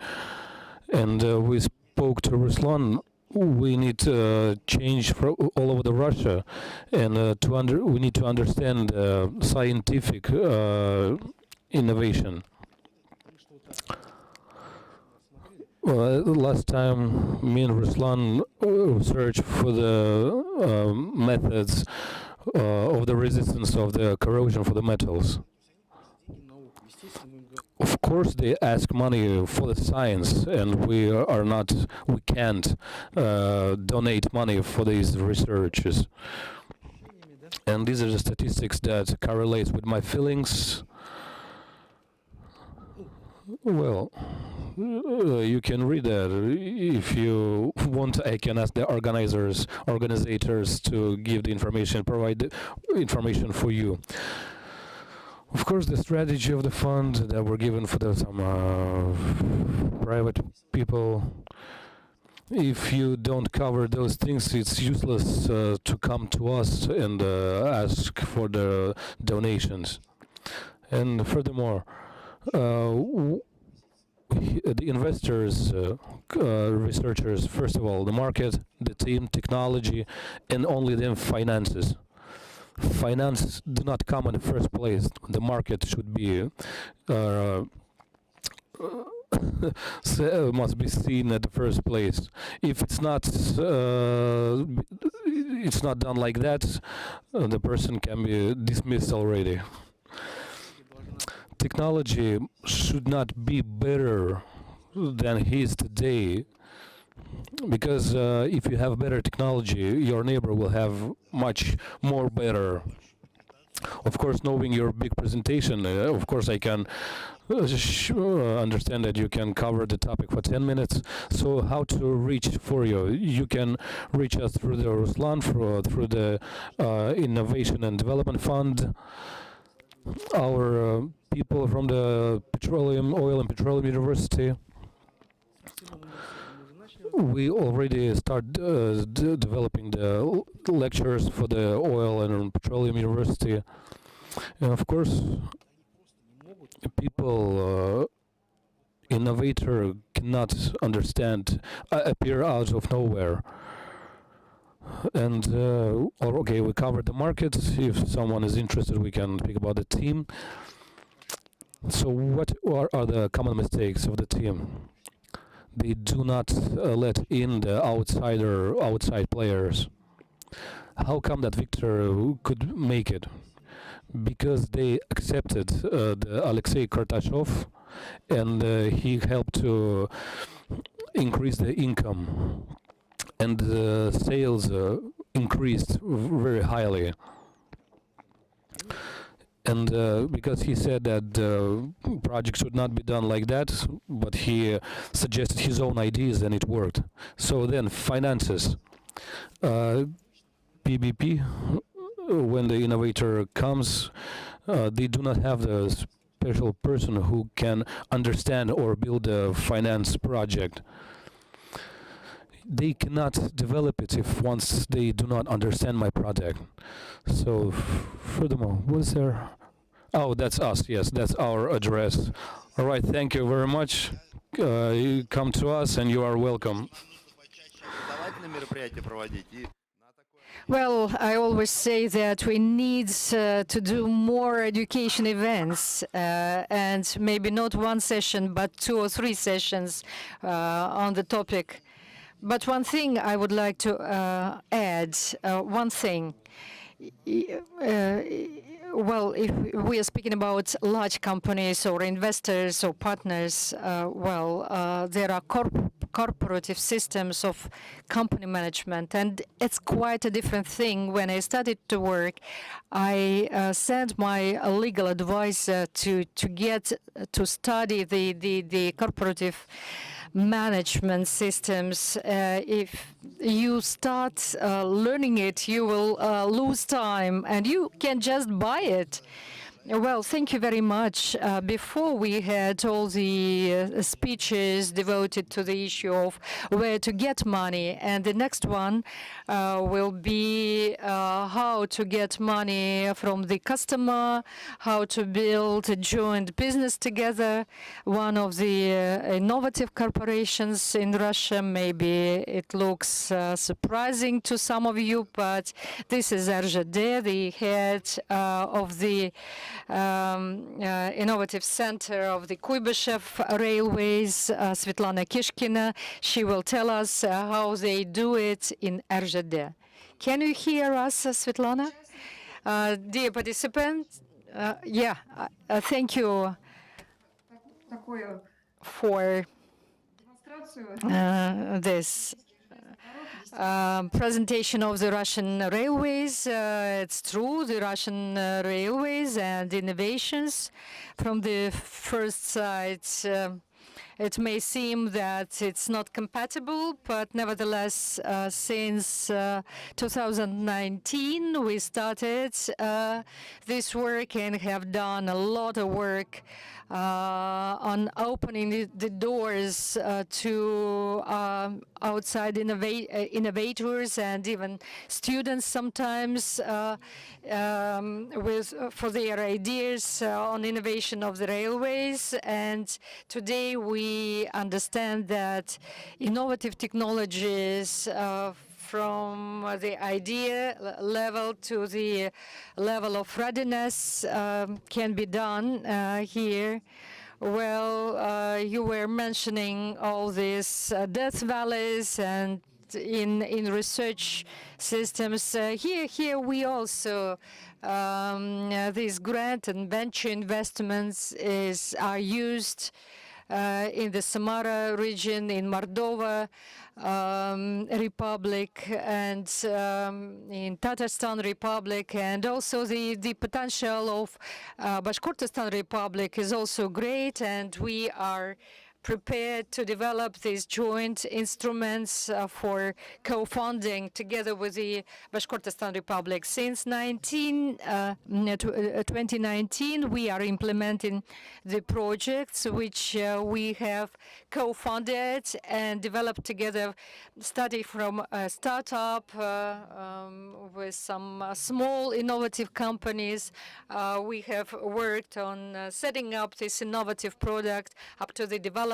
Speaker 3: And we spoke to Ruslan. We need to change all over the Russia, and we need to understand scientific innovation. Last time, me and Ruslan searched for the methods of the resistance of the corrosion for the metals. Of course, they ask money for the science, and we can't donate money for these researches. And these are the statistics that correlates with my feelings. Well, you can read that. If you want, I can ask the organizers to give the information, provide the information for you. Of course, the strategy of the fund that were given for some private people, if you don't cover those things, it's useless to come to us and ask for the donations. And furthermore, the investors, researchers, first of all, the market, the team, technology, and only then finances. Finance do not come in the first place. The market should be must be seen at the first place. If it's not done like that, the person can be dismissed already. Technology should not be better than he is today, because if you have better technology, your neighbor will have much more better. Of course, knowing your big presentation, of course I can understand that you can cover the topic for 10 minutes. So how to reach for you? You can reach us through the Ruslan, through the Innovation and Development Fund. Our people from the Oil and Petroleum University. We already start developing the lectures for the Oil and Petroleum University. And of course, people, innovator cannot understand, appear out of nowhere. And okay, we covered the market. If someone is interested, we can speak about the team. So what are the common mistakes of the team? They do not let in the outside players. How come that Victor could make it? Because they accepted the Alexei Kartashov, and he helped to increase the income, and the sales increased very highly. And because he said that the project should not be done like that, but he suggested his own ideas and it worked. So then finances, PBP, when the innovator comes, they do not have the special person who can understand or build a finance project. They cannot develop it if once they do not understand my product. So furthermore, what is there? Oh, that's us. Yes, that's our address. All right, thank you very much. You come to us and you are welcome.
Speaker 2: Well, I always say that we need to do more education events, and maybe not one session, but 2 or 3 sessions on the topic. But one thing I would like to add, one thing. Well, if we are speaking about large companies or investors or partners, there are corporative systems of company management, and it's quite a different thing. When I started to work, I sent my legal advisor to study the corporative management systems. If you start learning it, you will lose time, and you can just buy it. Well, thank you very much. Before we had all the speeches devoted to the issue of where to get money, and the next one will be how to get money from the customer, how to build a joint business together. One of the innovative corporations in Russia, maybe it looks surprising to some of you, but this is RZD, the head of the innovative center of the Kuibyshev Railways, Svetlana Kishkina. She will tell us how they do it in RZD. Can you hear us, Svetlana? Dear participants, thank you. for this presentation of the Russian railways. It's true, the Russian railways and innovations. From the first sight, it may seem that it's not compatible, but nevertheless, since 2019, we started this work and have done a lot of work on opening the doors to outside innovators and even students sometimes for their ideas on innovation of the railways. And today we understand that innovative technologies from the idea level to the level of readiness can be done here. Well, you were mentioning all these death valleys and in research systems. Here we also these grant and venture investments are used in the Samara region, in Moldova Republic, and in Tatarstan Republic, and also the potential of Bashkortostan Republic is also great, and we are prepared to develop these joint instruments for co-funding together with the Bashkortostan Republic. Since 2019, we are implementing the projects which we have co-funded and developed together, starting from a startup with some small innovative companies. We have worked on setting up this innovative product up to the development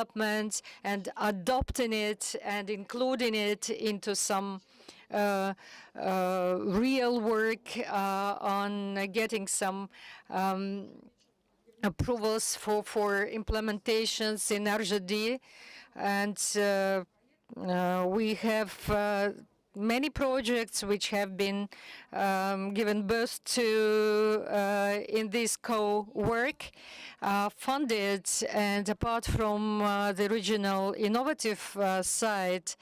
Speaker 2: and adopting it and including it into some real work on getting some approvals for implementations in RGD. And we have many projects which have been given birth to in this co-work, funded, and apart from the regional innovative side,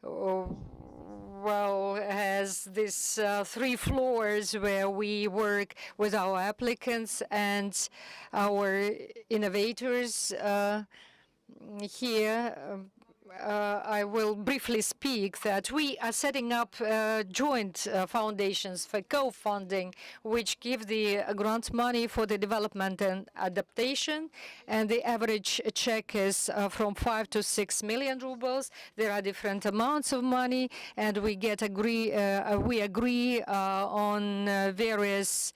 Speaker 2: well, has these 3 floors where we work with our applicants and our innovators. Here, I will briefly speak that we are setting up joint foundations for co-funding, which give the grant money for the development and adaptation, and the average check is from 5 to 6 million rubles. There are different amounts of money, and we agree on various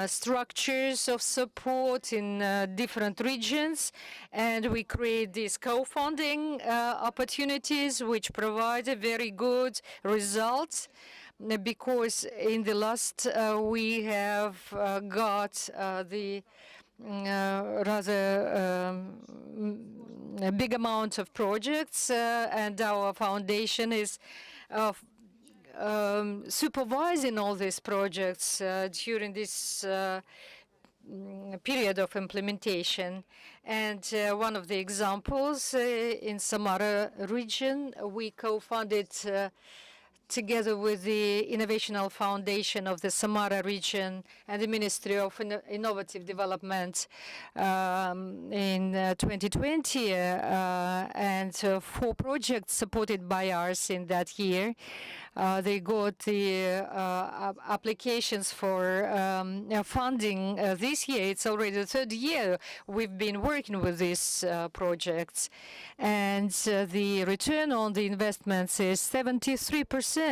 Speaker 2: structures of support in different regions, and we create these co-funding opportunities which provide a very good results, because in the last we have got the rather a big amount of projects, and our foundation is supervising all these projects during this period of implementation. And one of the examples in Samara region, we co-funded together with the Innovational Foundation of the Samara region and the Ministry of Innovative Development in 2020, and 4 projects supported by us in that year. They got the applications for funding this year. It's already the 3rd year we've been working with these projects. And the return on the investments is 73%,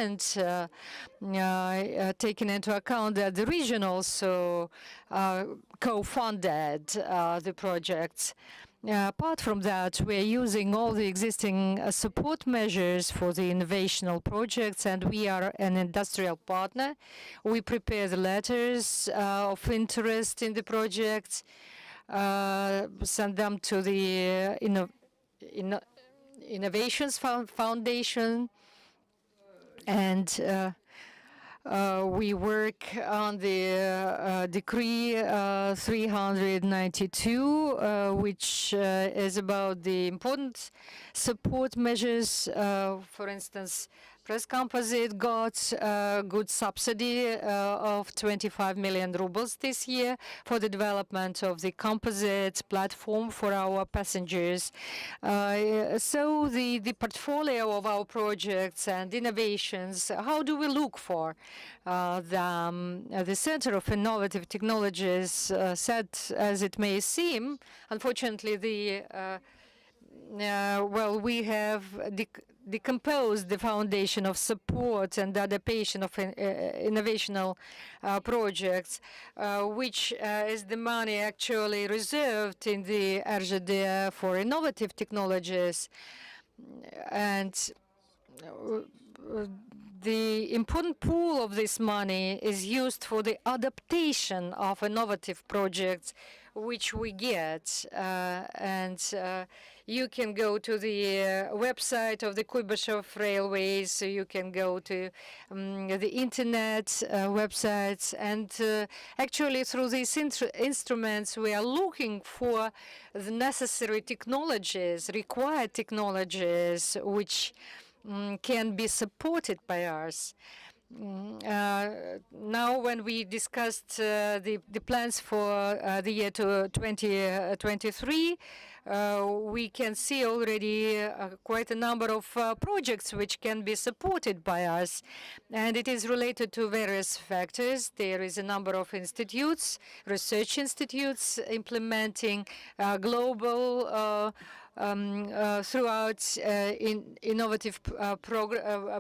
Speaker 2: taking into account that the region also co-funded the projects. Apart from that, we're using all the existing support measures for the innovational projects, and we are an industrial partner. We prepare the letters of interest in the projects, send them to the Innovations Foundation, and We work on the Decree 392, which is about the important support measures. For instance, Press Composite got a good subsidy of 25 million rubles this year for the development of the composite platform for our passengers. So the portfolio of our projects and innovations, how do we look for the Center of Innovative Technologies, sad as it may seem, unfortunately, well, we have decomposed the foundation of support and adaptation of innovational projects, which is the money actually reserved in the RGD for innovative technologies. And the important pool of this money is used for the adaptation of innovative projects which we get. You can go to the website of the Kuybyshev Railways, you can go to the internet websites, and actually through these instruments we are looking for the necessary technologies, required technologies, which can be supported by us. Now, when we discussed the plans for the year 2023, we can see already quite a number of projects which can be supported by us. And it is related to various factors. There is a number of institutes, research institutes, implementing global throughout innovative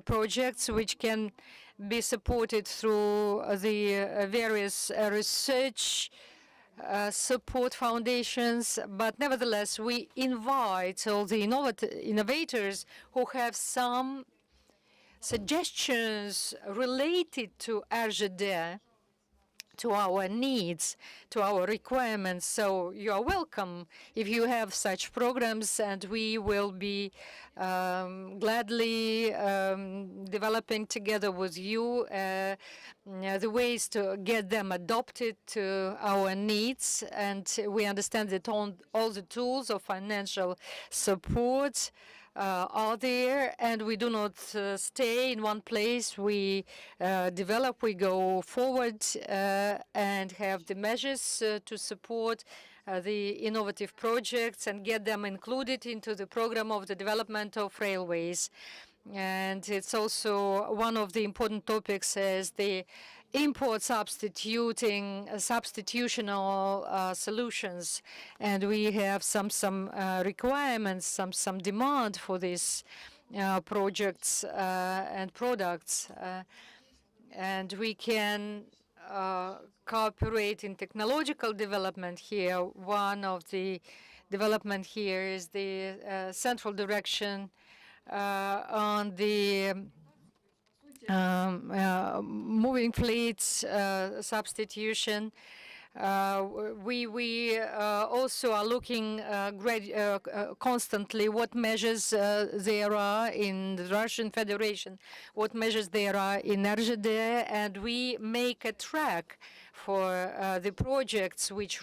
Speaker 2: projects which can be supported through the various research support foundations. But nevertheless, we invite all the innovators who have some suggestions related to RGD, to our needs, to our requirements. So you are welcome if you have such programs, and we will be gladly developing together with you the ways to get them adopted to our needs. And we understand that all the tools of financial support are there, and we do not stay in one place. We develop, we go forward, and have the measures to support the innovative projects and get them included into the program of the development of railways. And it's also one of the important topics is the import substitutional solutions, and we have some requirements, some demand for these projects and products, and we can cooperate in technological development here. One of the development here is the central direction on the moving fleets substitution. We also are looking constantly what measures there are in the Russian Federation, what measures there are in RGD, and we make a track for the projects which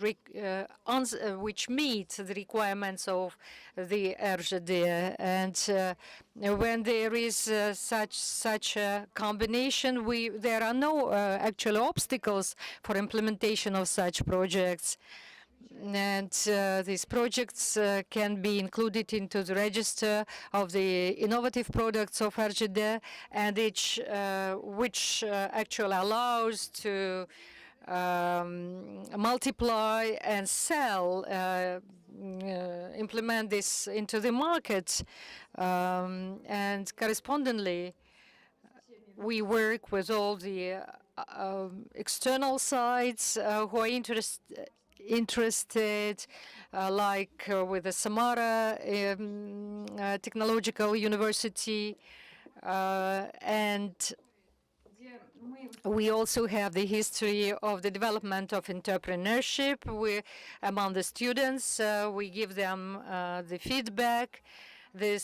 Speaker 2: meet the requirements of the RGD. And when there is such a combination, there are no actual obstacles for implementation of such projects. And these projects can be included into the register of the innovative products of RGD, and which actually allows to multiply and sell, implement this into the market. And correspondingly, we work with all the external sides who are interested, like with the Samara Technological University, and we also have the history of the development of entrepreneurship. Among the students, we give them the feedback. The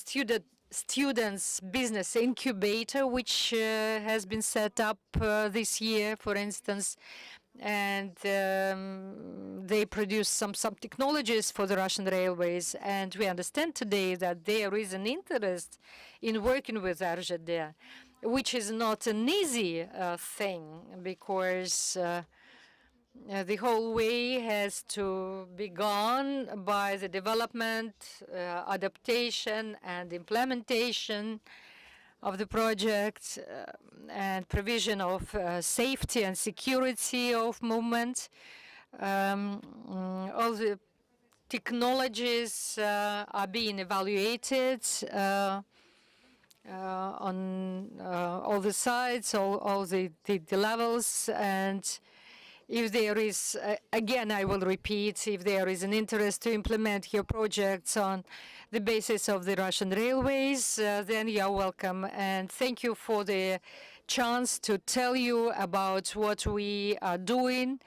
Speaker 2: students' business incubator, which has been set up this year, for instance, and they produce some technologies for the Russian railways. And we understand today that there is an interest in working with RZD, which is not an easy thing, because the whole way has to be gone by the development, adaptation, and implementation of the project, and provision of safety and security of movement. All the technologies are being evaluated on all the sides, all the levels, and if there is, again, I will repeat, if there is an interest to implement your projects on the basis of the Russian railways, then you are welcome. And thank you for the chance to tell you about what we are doing.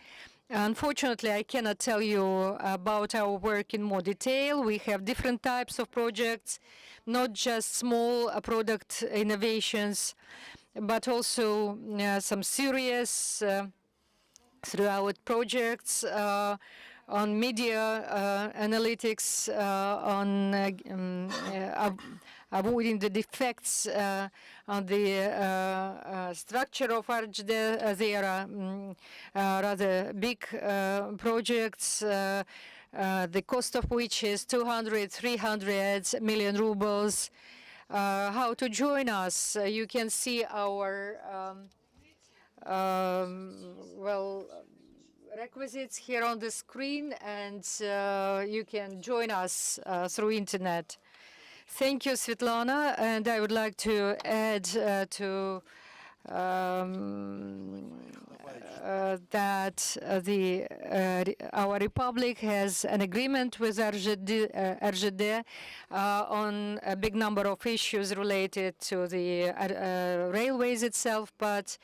Speaker 2: Unfortunately, I cannot tell you about our work in more detail. We have different types of projects, not just small product innovations, but also some serious throughout projects on media analytics, on avoiding the defects on the structure of RGD. There are rather big projects, the cost of which is 200-300 million rubles. How to join us? You can see our requisites here on the screen, and you can join us through internet. Thank you, Svetlana, and I would like to add to that our republic has an agreement with RZD on a big number of issues related to the railways itself, but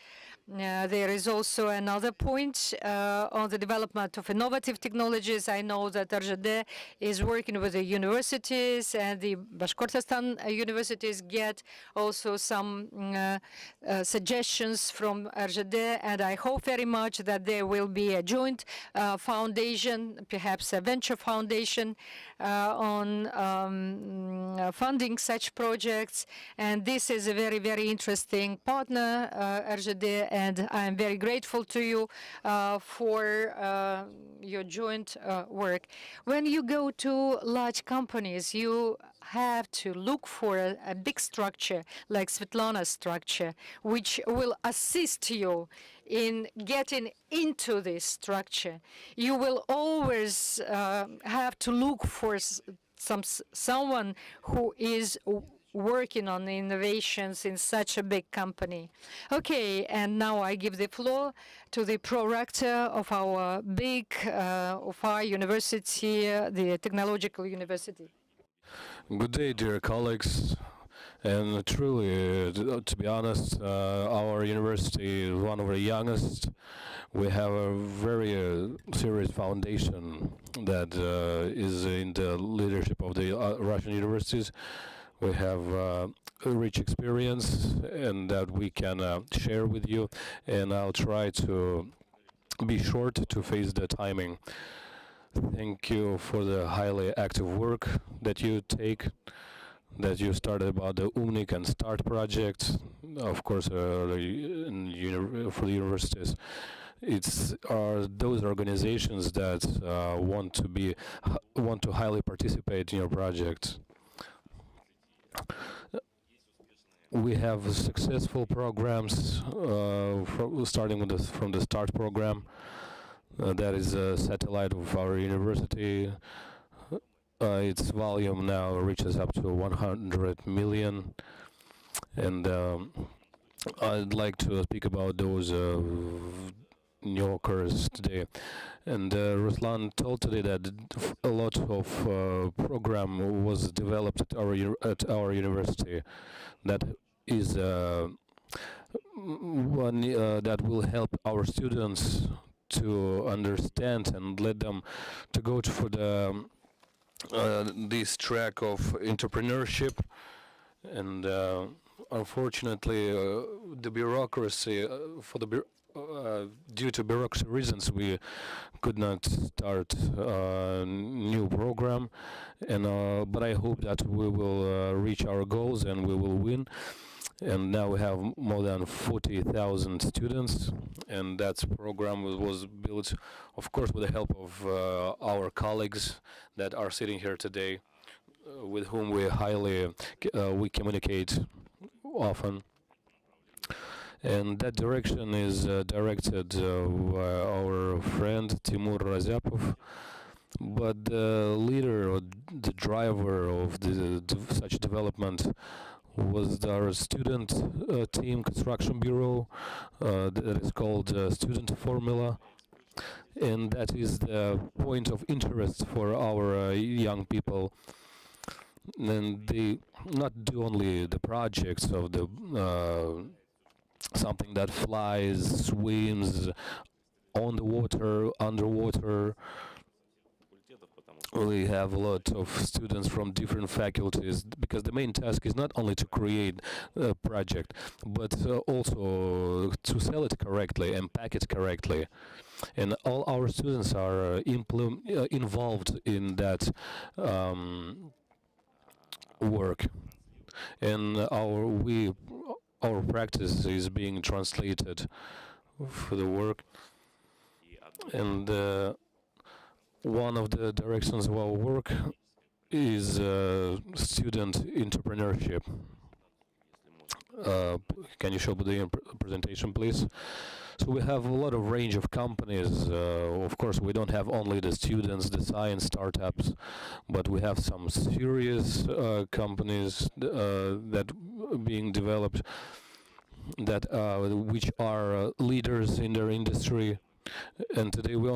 Speaker 2: there is also another point on the development of innovative technologies. I know that RZD is working with the universities, and the Bashkortostan universities get also some suggestions from RZD, and I hope very much that there will be a joint foundation, perhaps a venture foundation, on funding such projects. And this is a very, very interesting partner, RZD, and I'm very grateful to you for your joint work. When you go to large companies, you have to look for a big structure like Svetlana's structure, which will assist you in getting into this structure. You will always have to look for someone who is working on innovations in such a big company. Okay, and now I give the floor to the pro-rector of our university, the technological university.
Speaker 3: Good day, dear colleagues. And truly, to be honest, our university is one of the youngest. We have a very serious foundation that is in the leadership of the Russian universities. We have a rich experience, and that we can share with you. And I'll try to be short to face the timing. Thank you for the highly active work that you take, that you started about the UNIC and START projects. Of course, for the universities, it's those organizations that want to highly participate in your project. We have successful programs, starting with from the START program. That is a satellite of our university. Its volume now reaches up to 100 million. And I'd like to speak about those new occurs today. And Ruslan told today that a lot of program was developed at our university. That is one that will help our students to understand and let them to go for the this track of entrepreneurship And unfortunately, the bureaucracy, due to bureaucracy reasons, we could not start a new program. And but I hope that we will reach our goals and we will win. And now we have more than 40,000 students, and that program was built, of course, with the help of our colleagues that are sitting here today, with whom we communicate often. And that direction is directed by our friend Timur Razyapov. But the leader or the driver of such development was our student team construction bureau that is called Student Formula, and that is the point of interest for our young people. And they not do only the projects of the something that flies, swims on the water, underwater. We have a lot of students from different faculties, because the main task is not only to create a project, but also to sell it correctly and pack it correctly. And all our students are involved in that work. And our practice is being translated for the work. And one of the directions of our work is student entrepreneurship. Can you show the presentation, please? So we have a lot of range of companies. Of course, we don't have only the students, the science startups, but we have some serious companies that being developed, that which are leaders in their industry. And today we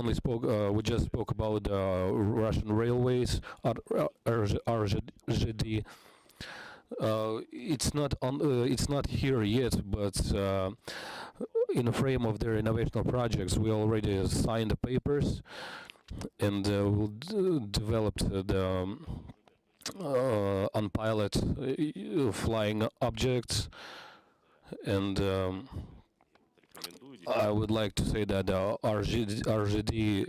Speaker 3: just spoke about Russian railways, RZD. It's not here yet, but in the frame of their innovational projects, we already signed the papers, and we'll developed the unpiloted flying objects. And I would like to say that RZD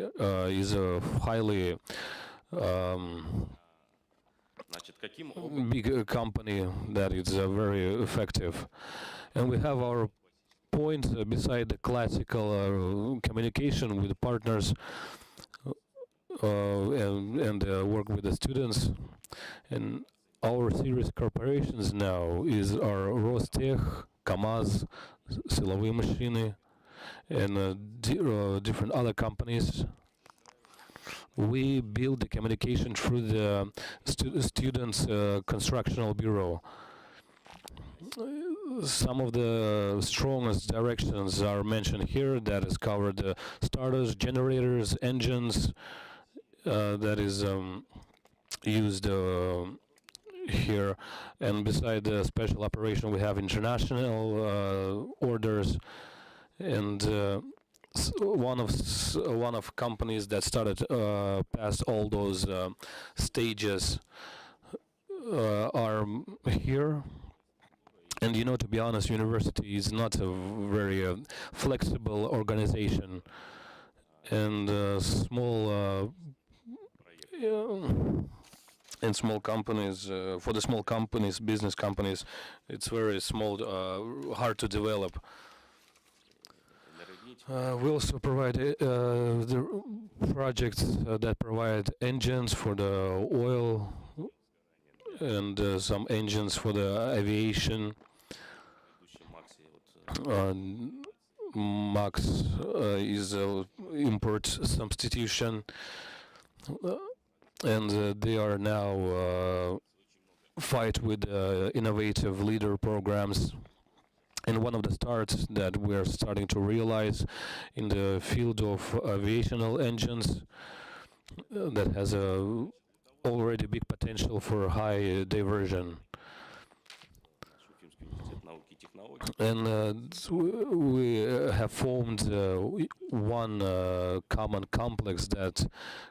Speaker 3: is a highly big company that is very effective. And we have our point beside the classical communication with partners and work with the students. And our serious corporations now are Rostech, Kamaz, Silovые машины, and different other companies. We build the communication through the students' constructional bureau. Some of the strongest directions are mentioned here. That is covered starters, generators, engines. That is used here. And beside the special operation, we have international orders. And one of companies that started past all those stages are here. And to be honest, university is not a very flexible organization, and small companies, for the small companies, business companies, it's very small, hard to develop. We also provide the projects that provide engines for the oil, and some engines for the aviation. Max is import substitution, and they are now fight with innovative leader programs. And one of the starts that we are starting to realize in the field of aviational engines that has a already big potential for high diversion. And we have formed one common complex that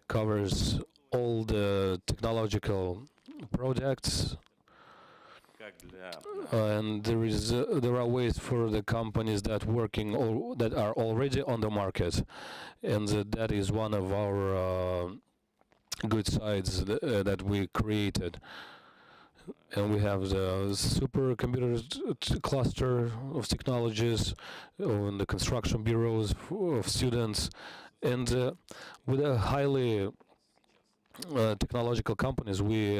Speaker 3: covers all the technological projects and there are ways for the companies that that are already on the market, and that is one of our good sides that we created. And we have the supercomputer cluster of technologies, and the construction bureaus of students, and with a highly technological companies, we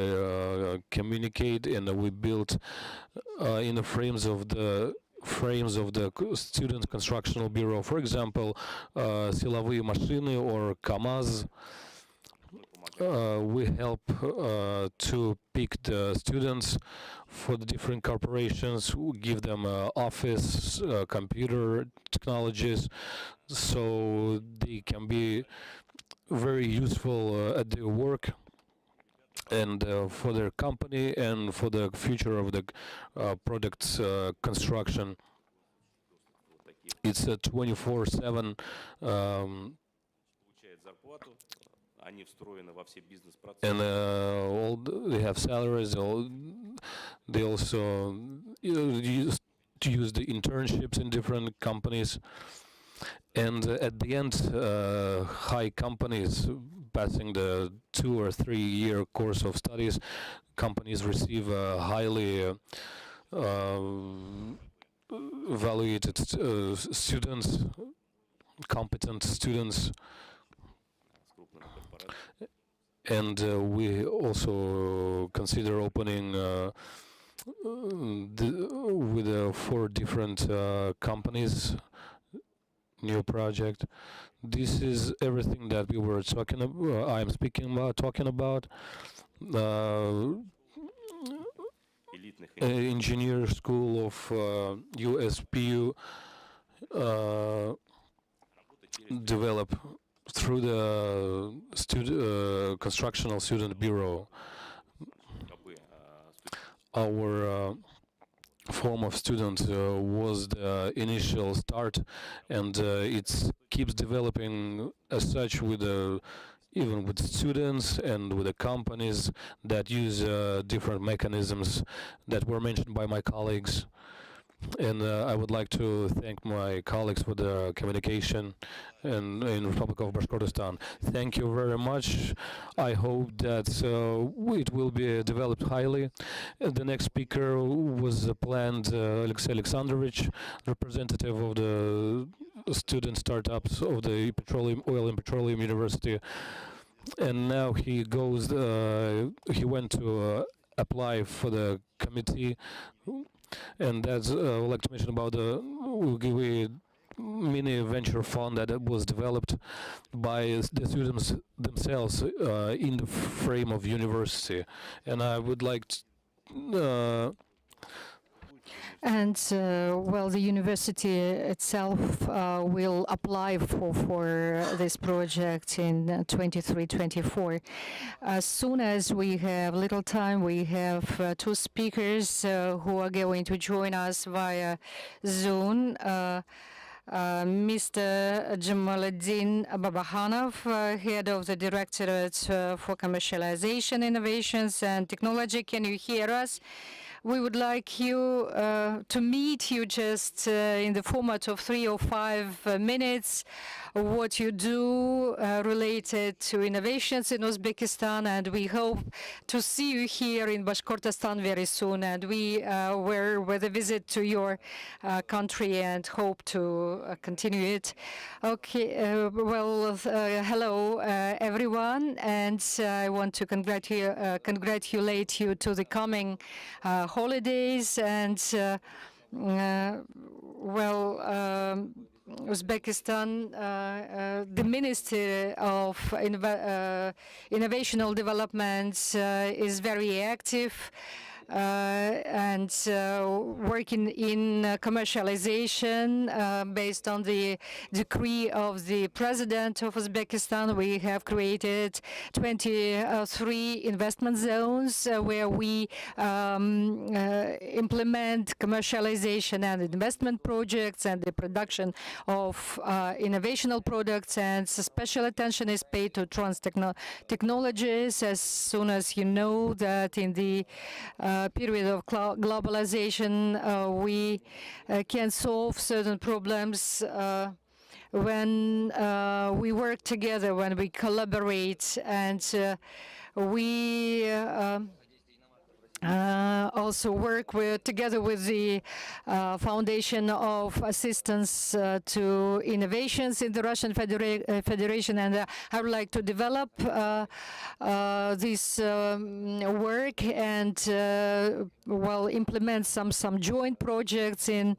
Speaker 3: communicate and we build in the frames of the student constructional bureau. For example, силовые машины or KAMAZ. We help to pick the students for the different corporations. We give them office, computer technologies, so they can be very useful at their work and for their company and for the future of the products construction. It's a 24/7. And they have salaries. They also use the internships in different companies. And at the end, high companies passing the 2 or 3 year course of studies, companies receive highly evaluated students, competent students. And we also consider opening with 4 different companies new project. This is everything that we were talking about. I'm talking about. Engineer School of USPU develop through the Constructional Student Bureau. Our form of student was the initial start, and it keeps developing as such with even with students and with the companies that use different mechanisms that were mentioned by my colleagues. And I would like to thank my colleagues for the communication in Republic of Bashkortostan. Thank you very much. I hope that it will be developed highly. The next speaker was planned Alexey Alexandrovich, representative of the student startups of the Oil and Petroleum University. And now he went to apply for the committee. And that's I would like to mention about the mini venture fund that was developed by the students themselves in the frame of university. And I would like to
Speaker 2: well, the university itself will apply for this project in 23-24. As soon as we have little time, we have 2 speakers who are going to join us via Zoom. Mr. Jamaluddin Babahanov, head of the Directorate for Commercialization, Innovations and Technology. Can you hear us? We would like you to meet you just in the format of 3 or 5 minutes, what you do related to innovations in Uzbekistan, and we hope to see you here in Bashkortostan very soon. And we were with a visit to your country and hope to continue it. Okay, well, hello everyone, and I want to congratulate you to the coming holidays, and Uzbekistan, the Ministry of Innovational Development is very active and working in commercialization based on the decree of the President of Uzbekistan. We have created 23 investment zones where we implement commercialization and investment projects and the production of innovational products, and special attention is paid to technologies. As soon as you know that in the period of globalization, we can solve certain problems when we work together, when we collaborate, and we also work together with the Foundation of Assistance to Innovations in the Russian Federation, and I would like to develop this work and well, implement some joint projects in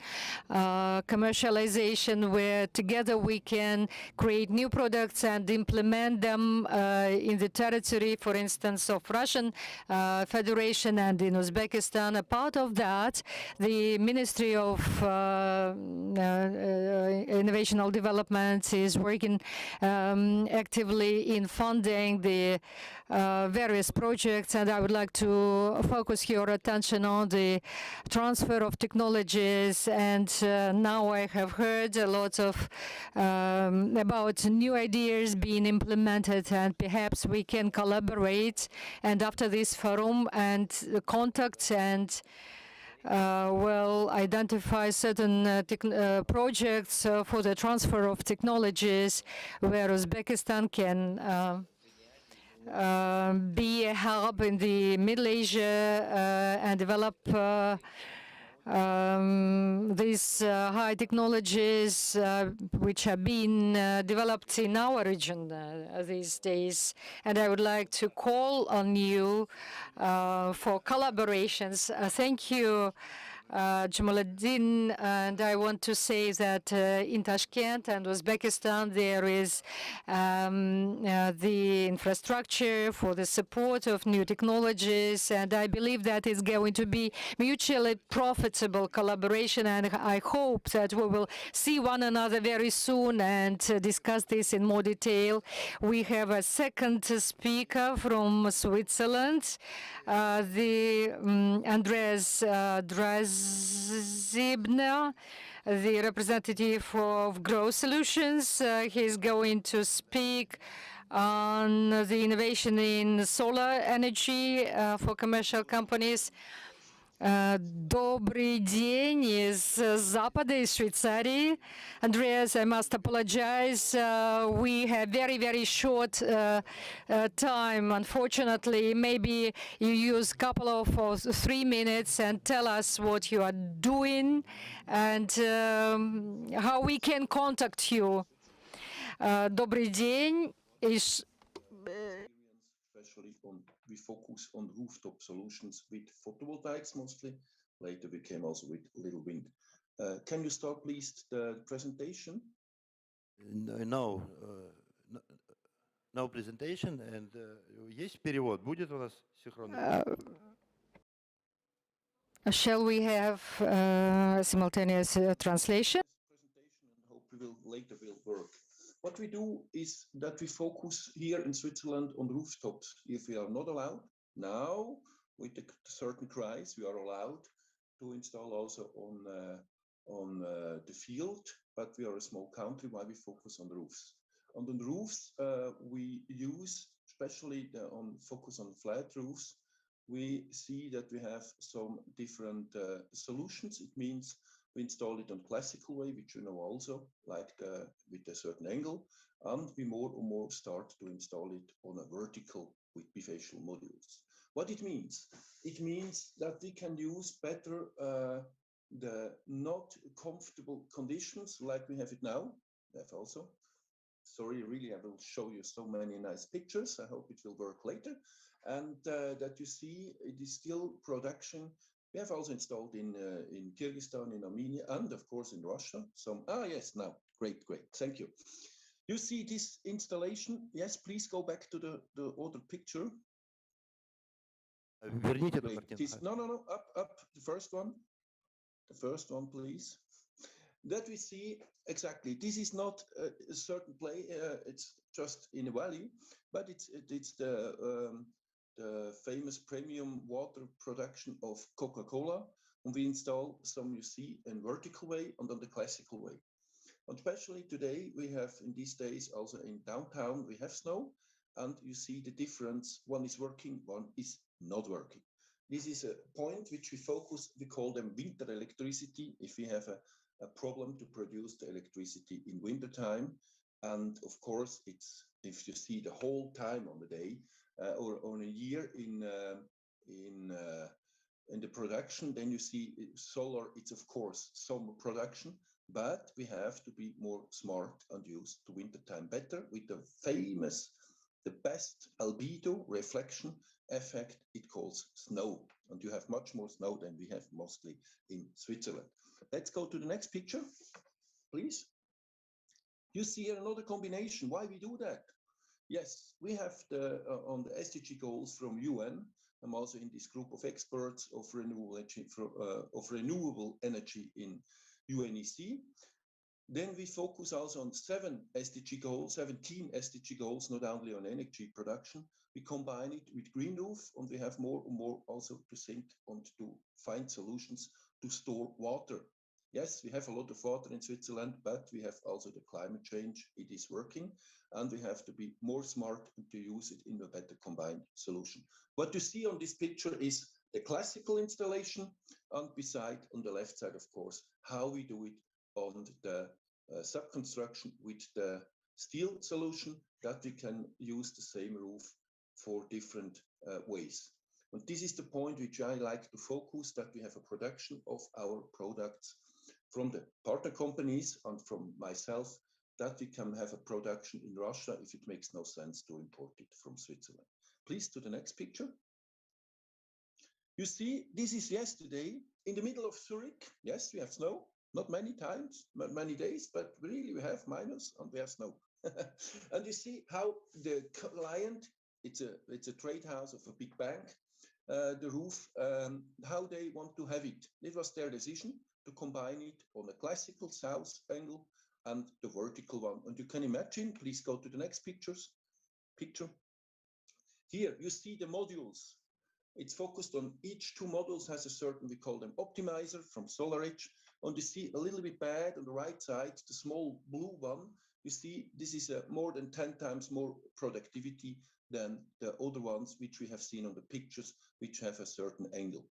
Speaker 2: commercialization, where together we can create new products and implement them in the territory, for instance, of Russian Federation and in Uzbekistan. A part of that, the Ministry of Innovational Development is working actively in funding the various projects, and I would like to focus your attention on the transfer of technologies. And now I have heard a lot of about new ideas being implemented, and perhaps we can collaborate, and after this forum and contact and will identify certain projects for the transfer of technologies where Uzbekistan can be a hub in the Middle Asia and develop these high technologies which have been developed in our region these days. And I would like to call on you for collaborations. Thank you, Jamaluddin, and I want to say that in Tashkent and Uzbekistan there is the infrastructure for the support of new technologies, and I believe that it's going to be mutually profitable collaboration, and I hope that we will see one another very soon and discuss this in more detail. We have a second speaker from Switzerland, the Andreas Drazibner, the representative of Grow Solutions. He's going to speak on the innovation in solar energy for commercial companies. Добрый день из Запада, из Швейцарии. Andreas, I must apologize. We have very short time, unfortunately. Maybe you use a couple of or 3 minutes and tell us what you are doing and how we can contact you. Добрый день.
Speaker 4: We focus on rooftop solutions with photovoltaics mostly. Later we came also with little wind. Can you start please the presentation?
Speaker 1: No presentation, and есть перевод? Будет у нас синхронный?
Speaker 2: Shall we have simultaneous translation?
Speaker 4: Presentation, and hope we will later will work. What we do is that we focus here in Switzerland on rooftops. If we are not allowed now, with the certain cries, we are allowed to install also on the field, but we are a small country, why we focus on the roofs. On the roofs, we use, especially focus on flat roofs, we see that we have some different solutions. It means we install it on classical way, which you know also, like with a certain angle, and we more and more start to install it on a vertical with bifacial modules. What it means? It means that we can use better the not comfortable conditions like we have it now. That's also. Sorry, really, I will show you so many nice pictures. I hope it will work later. And that you see, it is still production. We have also installed in Kyrgyzstan, in Armenia, and of course in Russia. Yes, now, great, thank you. You see this installation? Yes, please go back to the other picture. No, up, the first one. The first one, please. That we see exactly. This is not a certain play. It's just in a valley, but it's the famous premium water production of Coca-Cola, and we install some, you see, in vertical way and on the classical way. And especially today, we have in these days also in downtown we have snow, and you see the difference. One is working, one is not working. This is a point which we focus, we call them winter electricity, if we have a problem to produce the electricity in winter time. And of course, it's if you see the whole time on the day or on a year in the production, then you see solar, it's of course some production, but we have to be more smart and use the wintertime better with the famous, the best albedo reflection effect it calls snow. And you have much more snow than we have mostly in Switzerland. Let's go to the next picture, please. You see here another combination. Why we do that? Yes, we have the on the SDG goals from UN. I'm also in this group of experts of renewable energy in UNEC. Then we focus also on 17 SDG goals, not only on energy production. We combine it with green roof, and we have more and more also to think and to find solutions to store water. Yes, we have a lot of water in Switzerland, but we have also the climate change. It is working, and we have to be more smart to use it in a better combined solution. What you see on this picture is the classical installation, and beside on the left side, of course, how we do it on the subconstruction with the steel solution, that we can use the same roof for different ways. And this is the point which I like to focus, that we have a production of our products from the partner companies and from myself, that we can have a production in Russia if it makes no sense to import it from Switzerland. Please to the next picture. You see, this is yesterday in the middle of Zurich. Yes, we have snow, not many times, not many days, but really we have minus and we have snow. And you see how the client, it's a trade house of a big bank, the roof, how they want to have it. It was their decision to combine it on a classical south angle and the vertical one. And you can imagine, please go to the next picture. Here you see the modules. It's focused on each two modules has a certain, we call them optimizer from SolarEdge. And you see a little bit bad on the right side, the small blue one. You see, this is more than 10 times more productivity than the other ones, which we have seen on the pictures, which have a certain angle.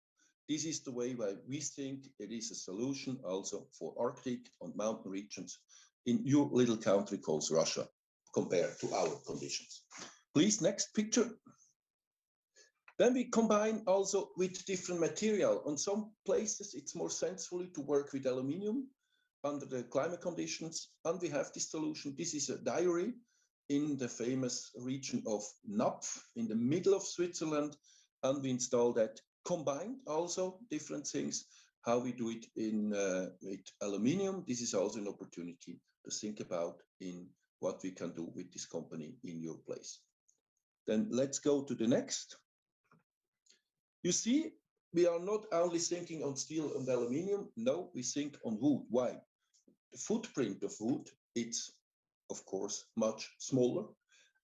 Speaker 4: This is the way why we think it is a solution also for Arctic and mountain regions in your little country called Russia, compared to our conditions. Please, next picture. Then we combine also with different material. On some places, it's more sensibly to work with aluminium under the climate conditions. And we have this solution. This is a diary in the famous region of Napf in the middle of Switzerland. And we install that combined also different things, how we do it in with aluminium. This is also an opportunity to think about in what we can do with this company in your place. Then let's go to the next. You see, we are not only thinking on steel and aluminium. No, we think on wood. Why? The footprint of wood, it's of course much smaller.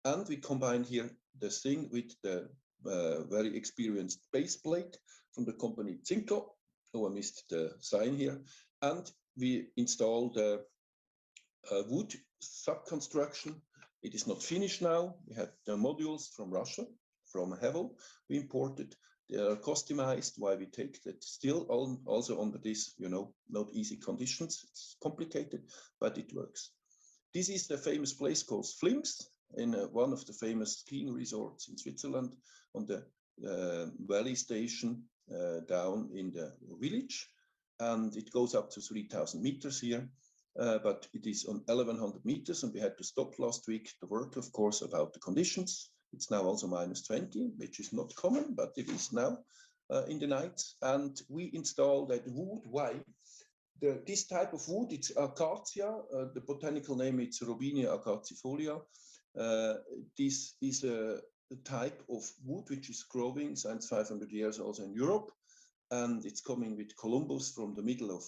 Speaker 4: And we combine here the thing with the very experienced base plate from the company Zinco. Oh, I missed the sign here. And we install the wood subconstruction. It is not finished now. We have the modules from Russia, from Hevel. We imported. They are customized. Why we take that still also under this, you know, not easy conditions. It's complicated, but it works. This is the famous place called Flims in one of the famous skiing resorts in Switzerland on the valley station down in the village. And it goes up to 3,000 meters here, but it is on 1,100 meters. And we had to stop last week the work, of course, about the conditions. It's now also -20, which is not common, but it is now in the nights. And we install that wood. Why? This type of wood, it's acacia. The botanical name is Robinia acacifolia. This is a type of wood which is growing since 500 years also in Europe. And it's coming with Columbus from the middle of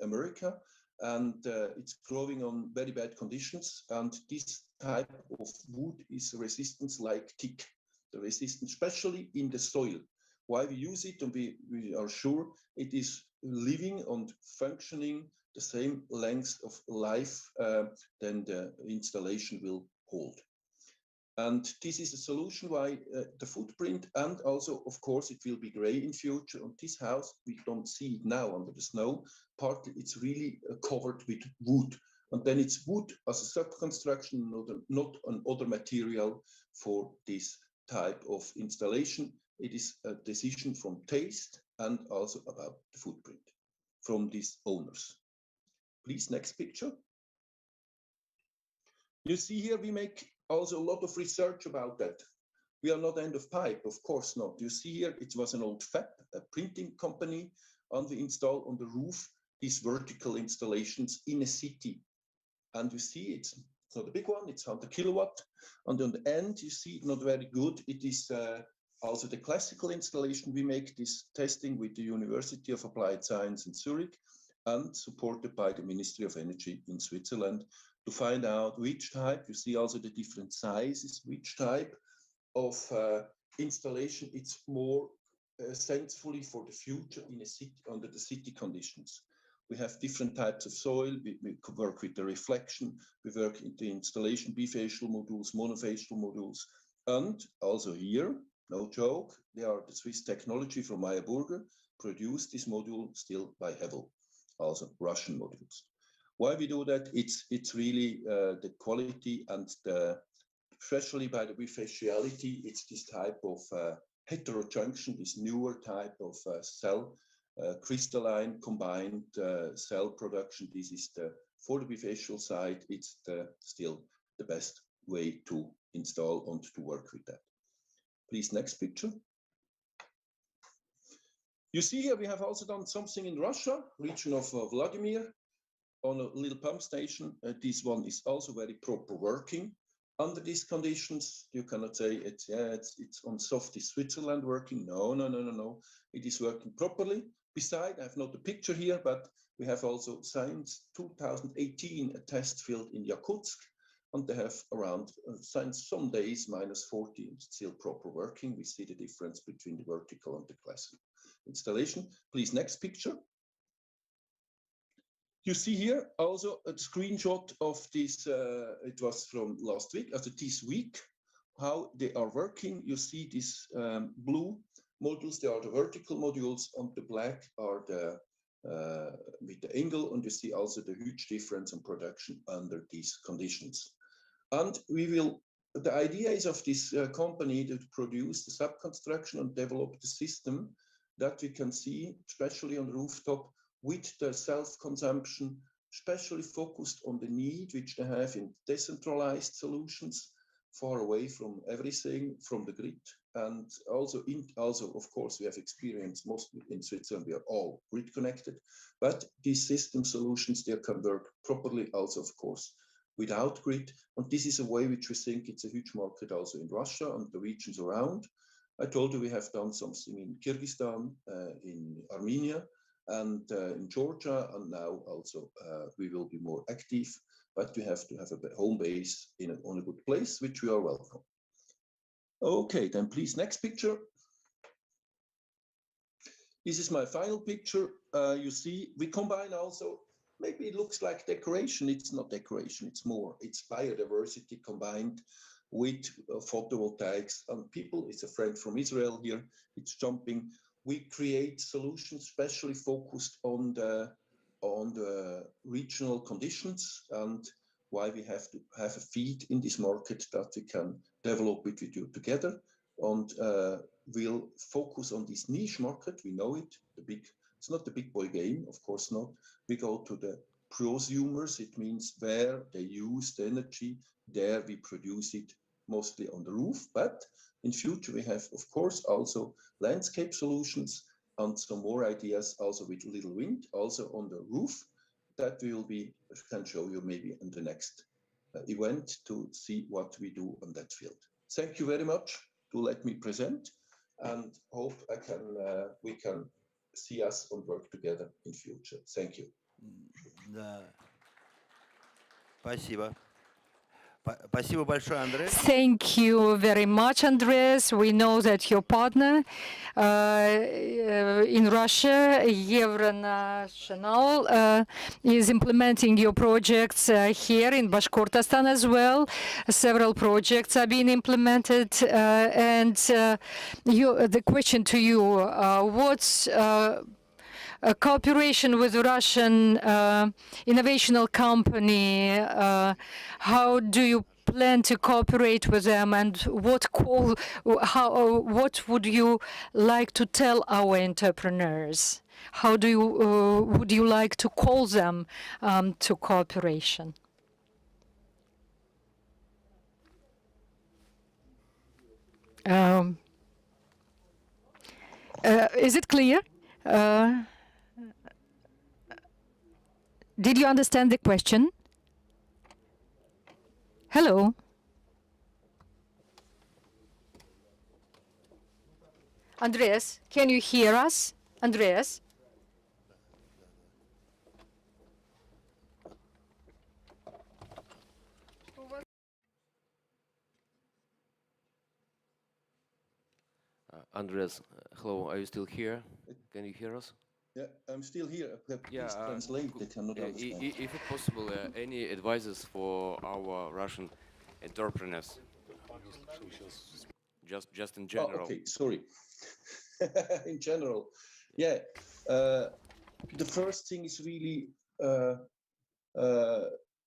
Speaker 4: America. And it's growing on very bad conditions. And this type of wood is resistance like teak, the resistance, especially in the soil. Why we use it, and we are sure it is living and functioning the same length of life than the installation will hold. And this is a solution why the footprint, and also, of course, it will be gray in future. On this house, we don't see it now under the snow. Partly it's really covered with wood. And then it's wood as a subconstruction, not an other material for this type of installation. It is a decision from taste and also about the footprint from these owners. Please, next picture. You see here, we make also a lot of research about that. We are not end of pipe, of course not. You see here, it was an old fab, a printing company, and we install on the roof these vertical installations in a city. And you see it's not a big one, it's 100 kilowatt. And on the end, you see not very good. It is also the classical installation. We make this testing with the University of Applied Science in Zurich and supported by the Ministry of Energy in Switzerland, to find out which type. You see also the different sizes, which type of installation it's more sensefully for the future in a city, under the city conditions. We have different types of soil. We work with the reflection. We work in the installation, bifacial modules, monofacial modules. And also here, no joke, they are the Swiss technology from Meyer Burger, produced this module still by Hevel, also Russian modules. Why we do that? It's really the quality and especially by the bifaciality, it's this type of heterojunction, this newer type of cell, crystalline combined cell production. This is for the bifacial side, it's still the best way to install and to work with that. Please, next picture. You see here, we have also done something in Russia, region of Vladimir, on a little pump station. This one is also very proper working under these conditions. You cannot say it's on softy Switzerland working. No. It is working properly. Beside, I have not a picture here, but we have also since 2018 a test field in Yakutsk, and they have around since some days -40, still proper working. We see the difference between the vertical and the classic installation. Please, next picture. You see here also a screenshot of this, it was from last week, also this week, how they are working. You see these blue modules, they are the vertical modules, and the black are the with the angle, and you see also the huge difference in production under these conditions. And we will, the idea is of this company to produce the subconstruction and develop the system that we can see, especially on the rooftop, with the self-consumption, especially focused on the need which they have in decentralized solutions, far away from everything, from the grid. And also, of course, we have experience mostly in Switzerland, we are all grid connected, but these system solutions, they can work properly also, of course, without grid. And this is a way which we think it's a huge market also in Russia and the regions around. I told you we have done something in Kyrgyzstan, in Armenia, and in Georgia, and now also we will be more active, but we have to have a home base on a good place, which we are welcome. Okay, then please, next picture. This is my final picture. You see, we combine also, maybe it looks like decoration. It's not decoration, it's more. It's biodiversity combined with photovoltaics. And people, it's a friend from Israel here, it's jumping. We create solutions specially focused on the regional conditions and why we have to have a feed in this market that we can develop it with you together. And we'll focus on this niche market. We know it, it's not the big boy game, of course not. We go to the prosumers, it means where they use the energy, there we produce it mostly on the roof. But in future, we have, of course, also landscape solutions and some more ideas also with little wind, also on the roof, that we will can show you maybe in the next event to see what we do on that field. Thank you very much to let me present, and hope we can see us and work together in future. Thank you.
Speaker 1: Да. Спасибо. Спасибо большое, Андреас.
Speaker 2: Thank you very much, Andres. We know that your partner in Russia, Euronational, is implementing your projects here in Bashkortostan as well. Several projects are being implemented. The question to you, what's a cooperation with a Russian innovational company, how do you plan to cooperate with them, and what would you like to tell our entrepreneurs? How do you would you like to call them to cooperation? Is it clear? Did you understand the question? Hello. Andreas, can you hear us? Andreas?
Speaker 5: Andres, hello, are you still here? Can you hear us?
Speaker 4: Yeah, I'm still here. Please
Speaker 5: Yeah,
Speaker 4: translate. They cannot understand.
Speaker 5: if it's possible, any advices for our Russian entrepreneurs? Just in general.
Speaker 4: Oh, okay, sorry. In general, yeah. The first thing is really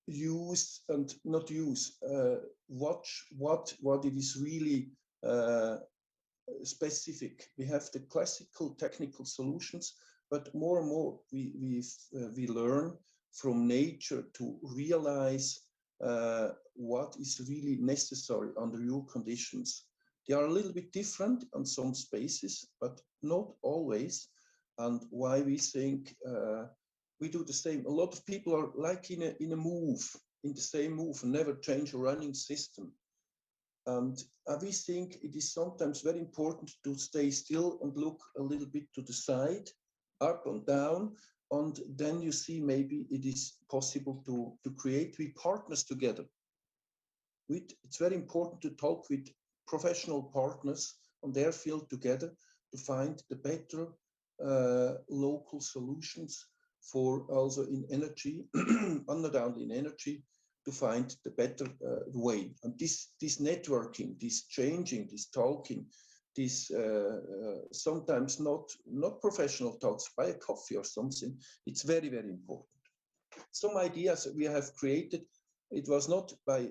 Speaker 4: use and not use. Watch what it is really specific. We have the classical technical solutions, but more and more we learn from nature to realize what is really necessary under your conditions. They are a little bit different on some spaces, but not always. And why we think we do the same. A lot of people are like in a move, in the same move, and never change a running system. And we think it is sometimes very important to stay still and look a little bit to the side, up and down, and then you see maybe it is possible to create with partners together. It's very important to talk with professional partners on their field together to find the better local solutions for also in energy, and not only in energy, to find the better way. And this networking, this changing, this talking, this sometimes not professional talks by a coffee or something, it's very, very important. Some ideas we have created, it was not by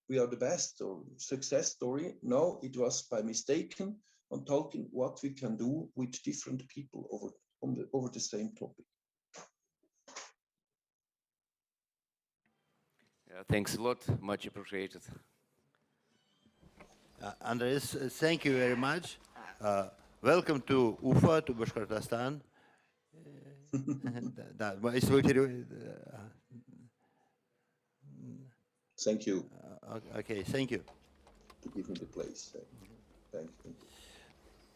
Speaker 4: we are the best or success story. No, it was by mistaken on talking what we can do with different people over the same topic.
Speaker 5: Thanks a lot, much appreciated.
Speaker 1: Andres, thank you very much. Welcome to Ufa, to Bashkortostan.
Speaker 4: Thank you.
Speaker 1: Okay, thank you.
Speaker 4: To give me the place. Thank you.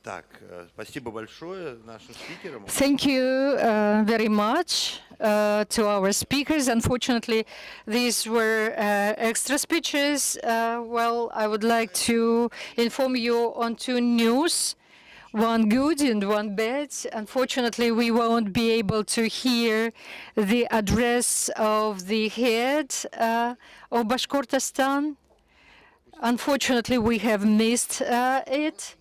Speaker 1: Так, спасибо большое нашим спикерам.
Speaker 2: Thank you very much to our speakers. Unfortunately, these were extra speeches. Well, I would like to inform you on two news, one good and one bad. Unfortunately, we won't be able to hear the address of the head of Bashkortostan. Unfortunately, we have missed it.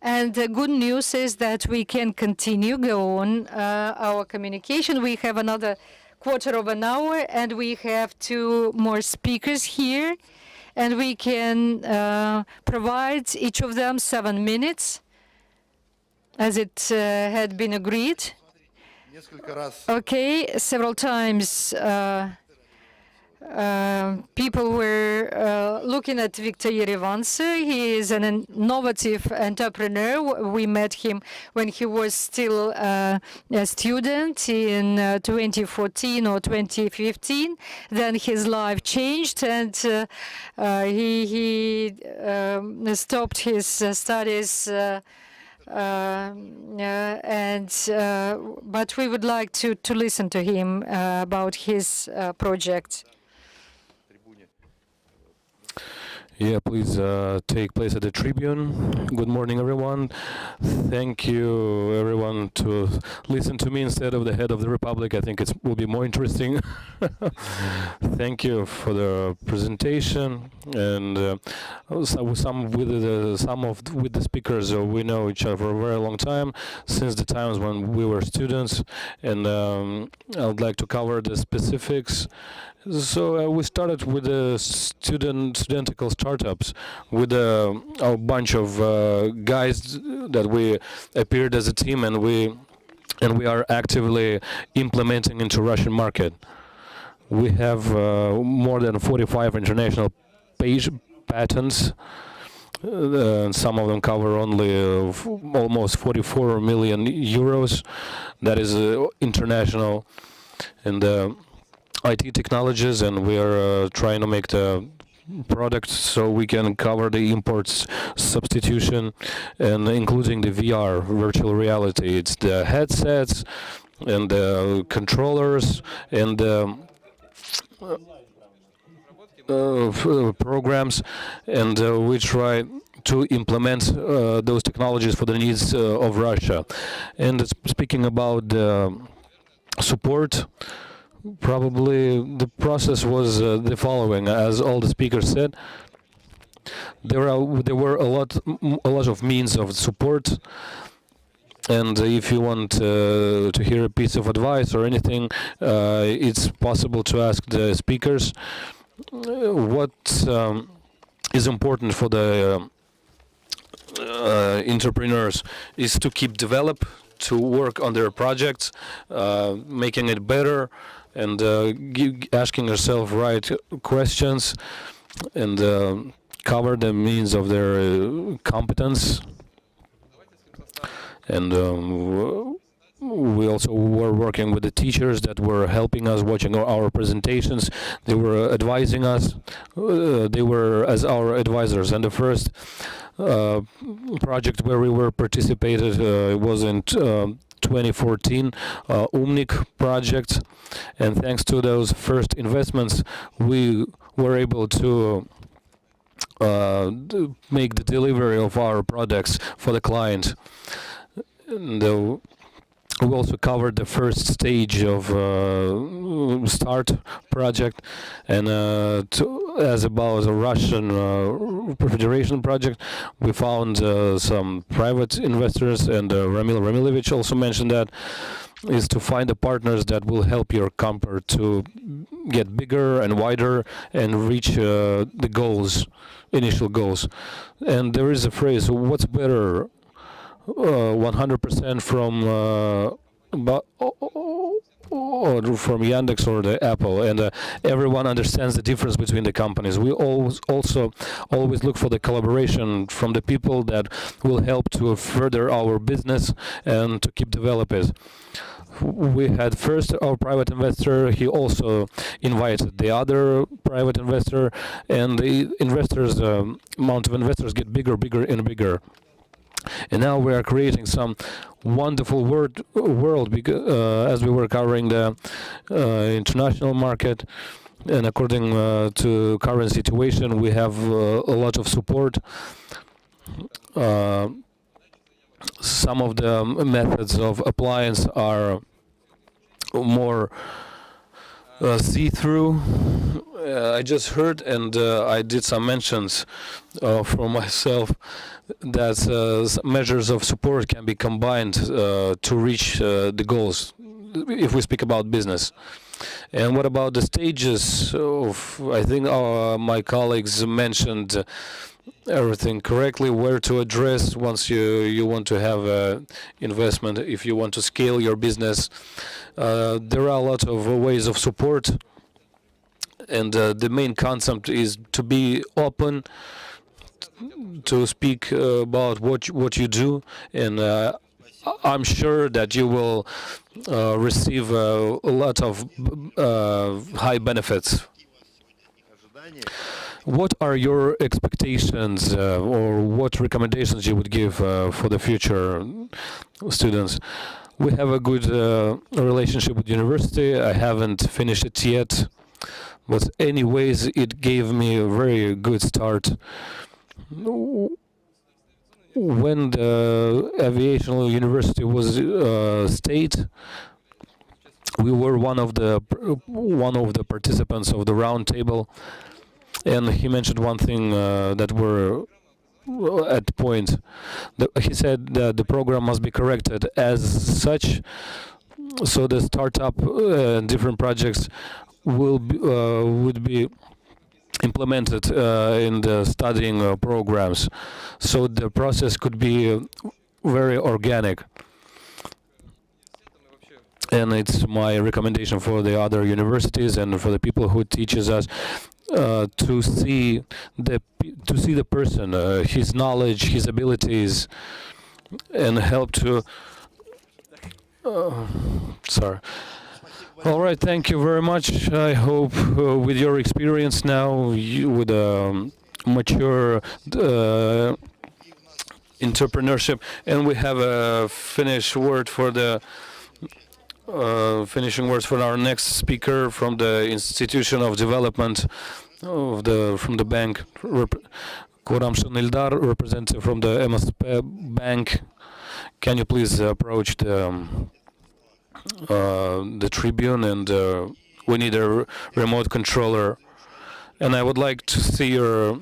Speaker 2: And the good news is that we can go on our communication. We have another quarter of an hour, and we have two more speakers here. And we can provide each of them 7 minutes, as it had been agreed. Okay, several times people were looking at Viktor Yerevantsev. He is an innovative entrepreneur. We met him when he was still a student in 2014 or 2015. Then his life changed, and he stopped his studies. But we would like to listen to him about his project.
Speaker 3: Yeah, please take place at the tribune. Good morning, everyone. Thank you, everyone, to listen to me instead of the head of the republic. I think it will be more interesting. Thank you for the presentation. And with the speakers, we know each other for a very long time, since the times when we were students. And I would like to cover the specifics. So we started with the studentical startups with a bunch of guys that we appeared as a team, and we are actively implementing into Russian market. We have more than 45 international patents. Some of them cover only almost 44 million euros. That is international. And IT technologies, and we are trying to make the product so we can cover the imports substitution, and including the VR, virtual reality. It's the headsets and the controllers and programs, and we try to implement those technologies for the needs of Russia. And speaking about support, probably the process was the following. As all the speakers said, there were a lot of means of support, and if you want to hear a piece of advice or anything, it's possible to ask the speakers. What is important for the entrepreneurs is to keep to work on their projects, making it better, and asking yourself right questions, and cover the means of their competence. And we also were working with the teachers that were helping us, watching our presentations. They were advising us. They were as our advisors. And the first project where we were participated was in 2014, UMNIK project, and thanks to those first investments, we were able to make the delivery of our products for the client. And we also covered the first stage of START project, and as about the Russian Federation project, we found some private investors, and Ramil Ramilevich also mentioned that, is to find the partners that will help your company to get bigger and wider and reach the goals, initial goals. And there is a phrase, what's better, 100% from Yandex or the Apple, and everyone understands the difference between the companies. We always look for the collaboration from the people that will help to further our business and to keep developing. We had first our private investor. He also invited the other private investor, and the investors, amount of investors get bigger and bigger. And now we are creating some wonderful world because, as we were covering the international market, and according to current situation, we have a lot of support. Some of the methods of appliance are more see-through. I just heard, and I did some mentions for myself, that measures of support can be combined to reach the goals, if we speak about business. And what about the stages of, I think my colleagues mentioned everything correctly, where to address once you want to have investment, if you want to scale your business. There are a lot of ways of support, and the main concept is to be open, to speak about what you do, and I'm sure that you will receive a lot of high benefits. What are your expectations, or what recommendations you would give for the future students? We have a good relationship with the university. I haven't finished it yet, But anyways, it gave me a very good start. When the aviation university was state, we were one of the participants of the round table, and he mentioned one thing that were at point. He said that the program must be corrected as such, so the startup different projects will be, would be implemented in the studying programs, so the process could be very organic. And it's my recommendation for the other universities and for the people who teaches us to see the person, his knowledge, his abilities, and help to. Sorry. All right, thank you very much. I hope with your experience now, you with a mature entrepreneurship, and we have a finishing words for our next speaker from the Institution of Development from the bank, Kuramshan Ildar, representative from the MSP Bank. Can you please approach the tribune, and we need a remote controller, and I would like to see your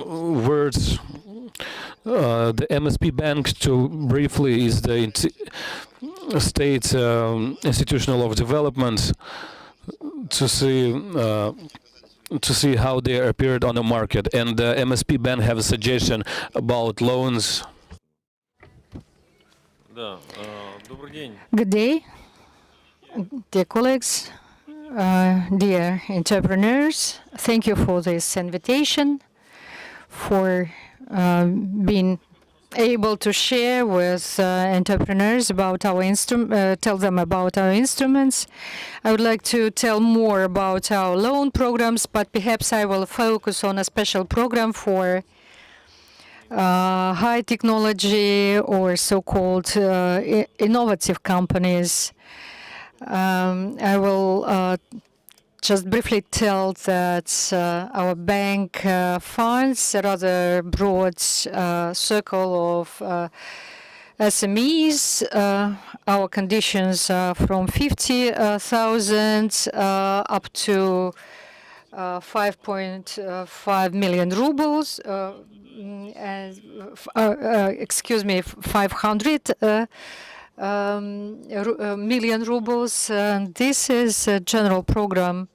Speaker 3: words. The MSP Bank, to briefly, is the state institutional of development, to see how they appeared on the market, and the MSP Bank have a suggestion about loans.
Speaker 2: Good day, dear colleagues, dear entrepreneurs. Thank you for this invitation, for being able to share with entrepreneurs about our tell them about our instruments. I would like to tell more about our loan programs, but perhaps I will focus on a special program for high technology or so-called innovative companies. I will just briefly tell that our bank funds a rather broad circle of SMEs. Our conditions are from 50,000 up to 5.5 million rubles. Excuse me, 500 million rubles. This is a general program.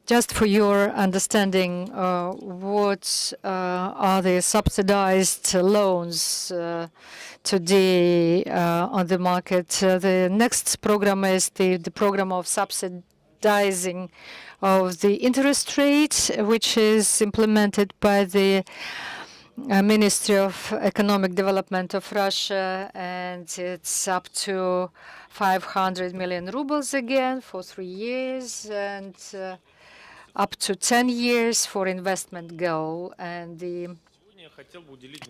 Speaker 2: Just for your understanding, what are the subsidized loans today on the market? The next program is the program of subsidizing of the interest rate, which is implemented by the Ministry of Economic Development of Russia, and it's up to 500 million rubles again for 3 years, and up to 10 years for investment goal. And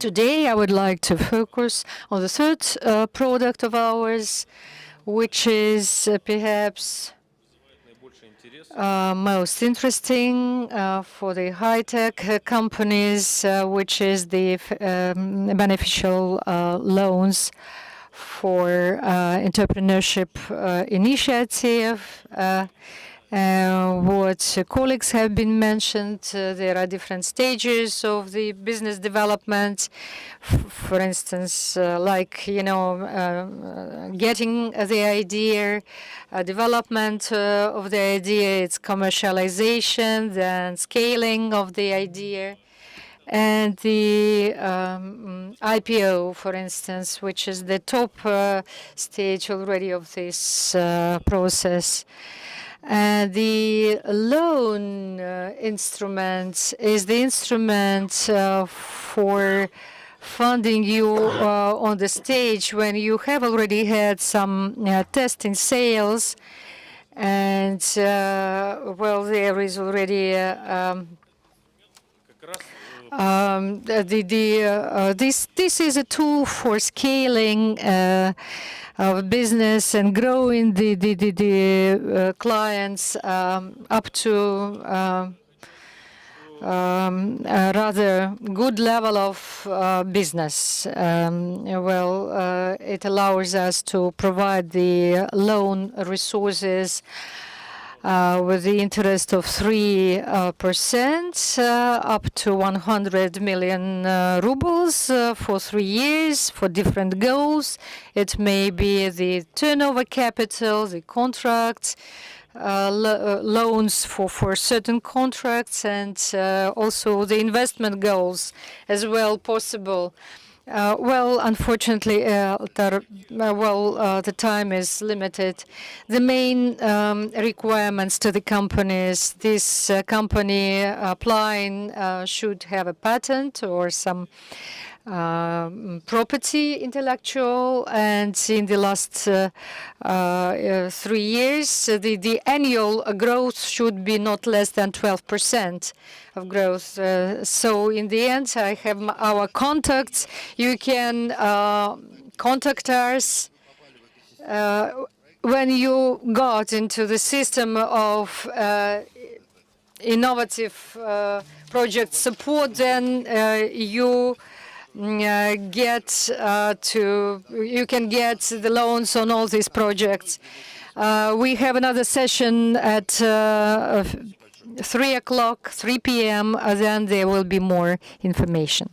Speaker 2: today I would like to focus on the third product of ours, which is perhaps most interesting for the high-tech companies, which is the beneficial loans for entrepreneurship initiative. What colleagues have been mentioned, there are different stages of the business development. For instance, like, getting the idea, development of the idea, its commercialization, then scaling of the idea, and the IPO, for instance, which is the top stage already of this process. The loan instrument is the instrument for funding you on the stage when you have already had some testing sales, and well, there is already this is a tool for scaling of business and growing the clients up to a rather good level of business. It allows us to provide the loan resources with the interest of 3% up to 100 million rubles for 3 years for different goals. It may be the turnover capital, the contracts, loans for certain contracts, and also the investment goals as well possible. Unfortunately, the time is limited. The main requirements to the companies, this company applying should have a patent or some property intellectual, and in the last 3 years, the annual growth should be not less than 12% of growth. So in the end, I have our contacts. You can contact us. When you got into the system of innovative project support, then you can get the loans on all these projects. We have another session at 3 p.m. Then there will be more information.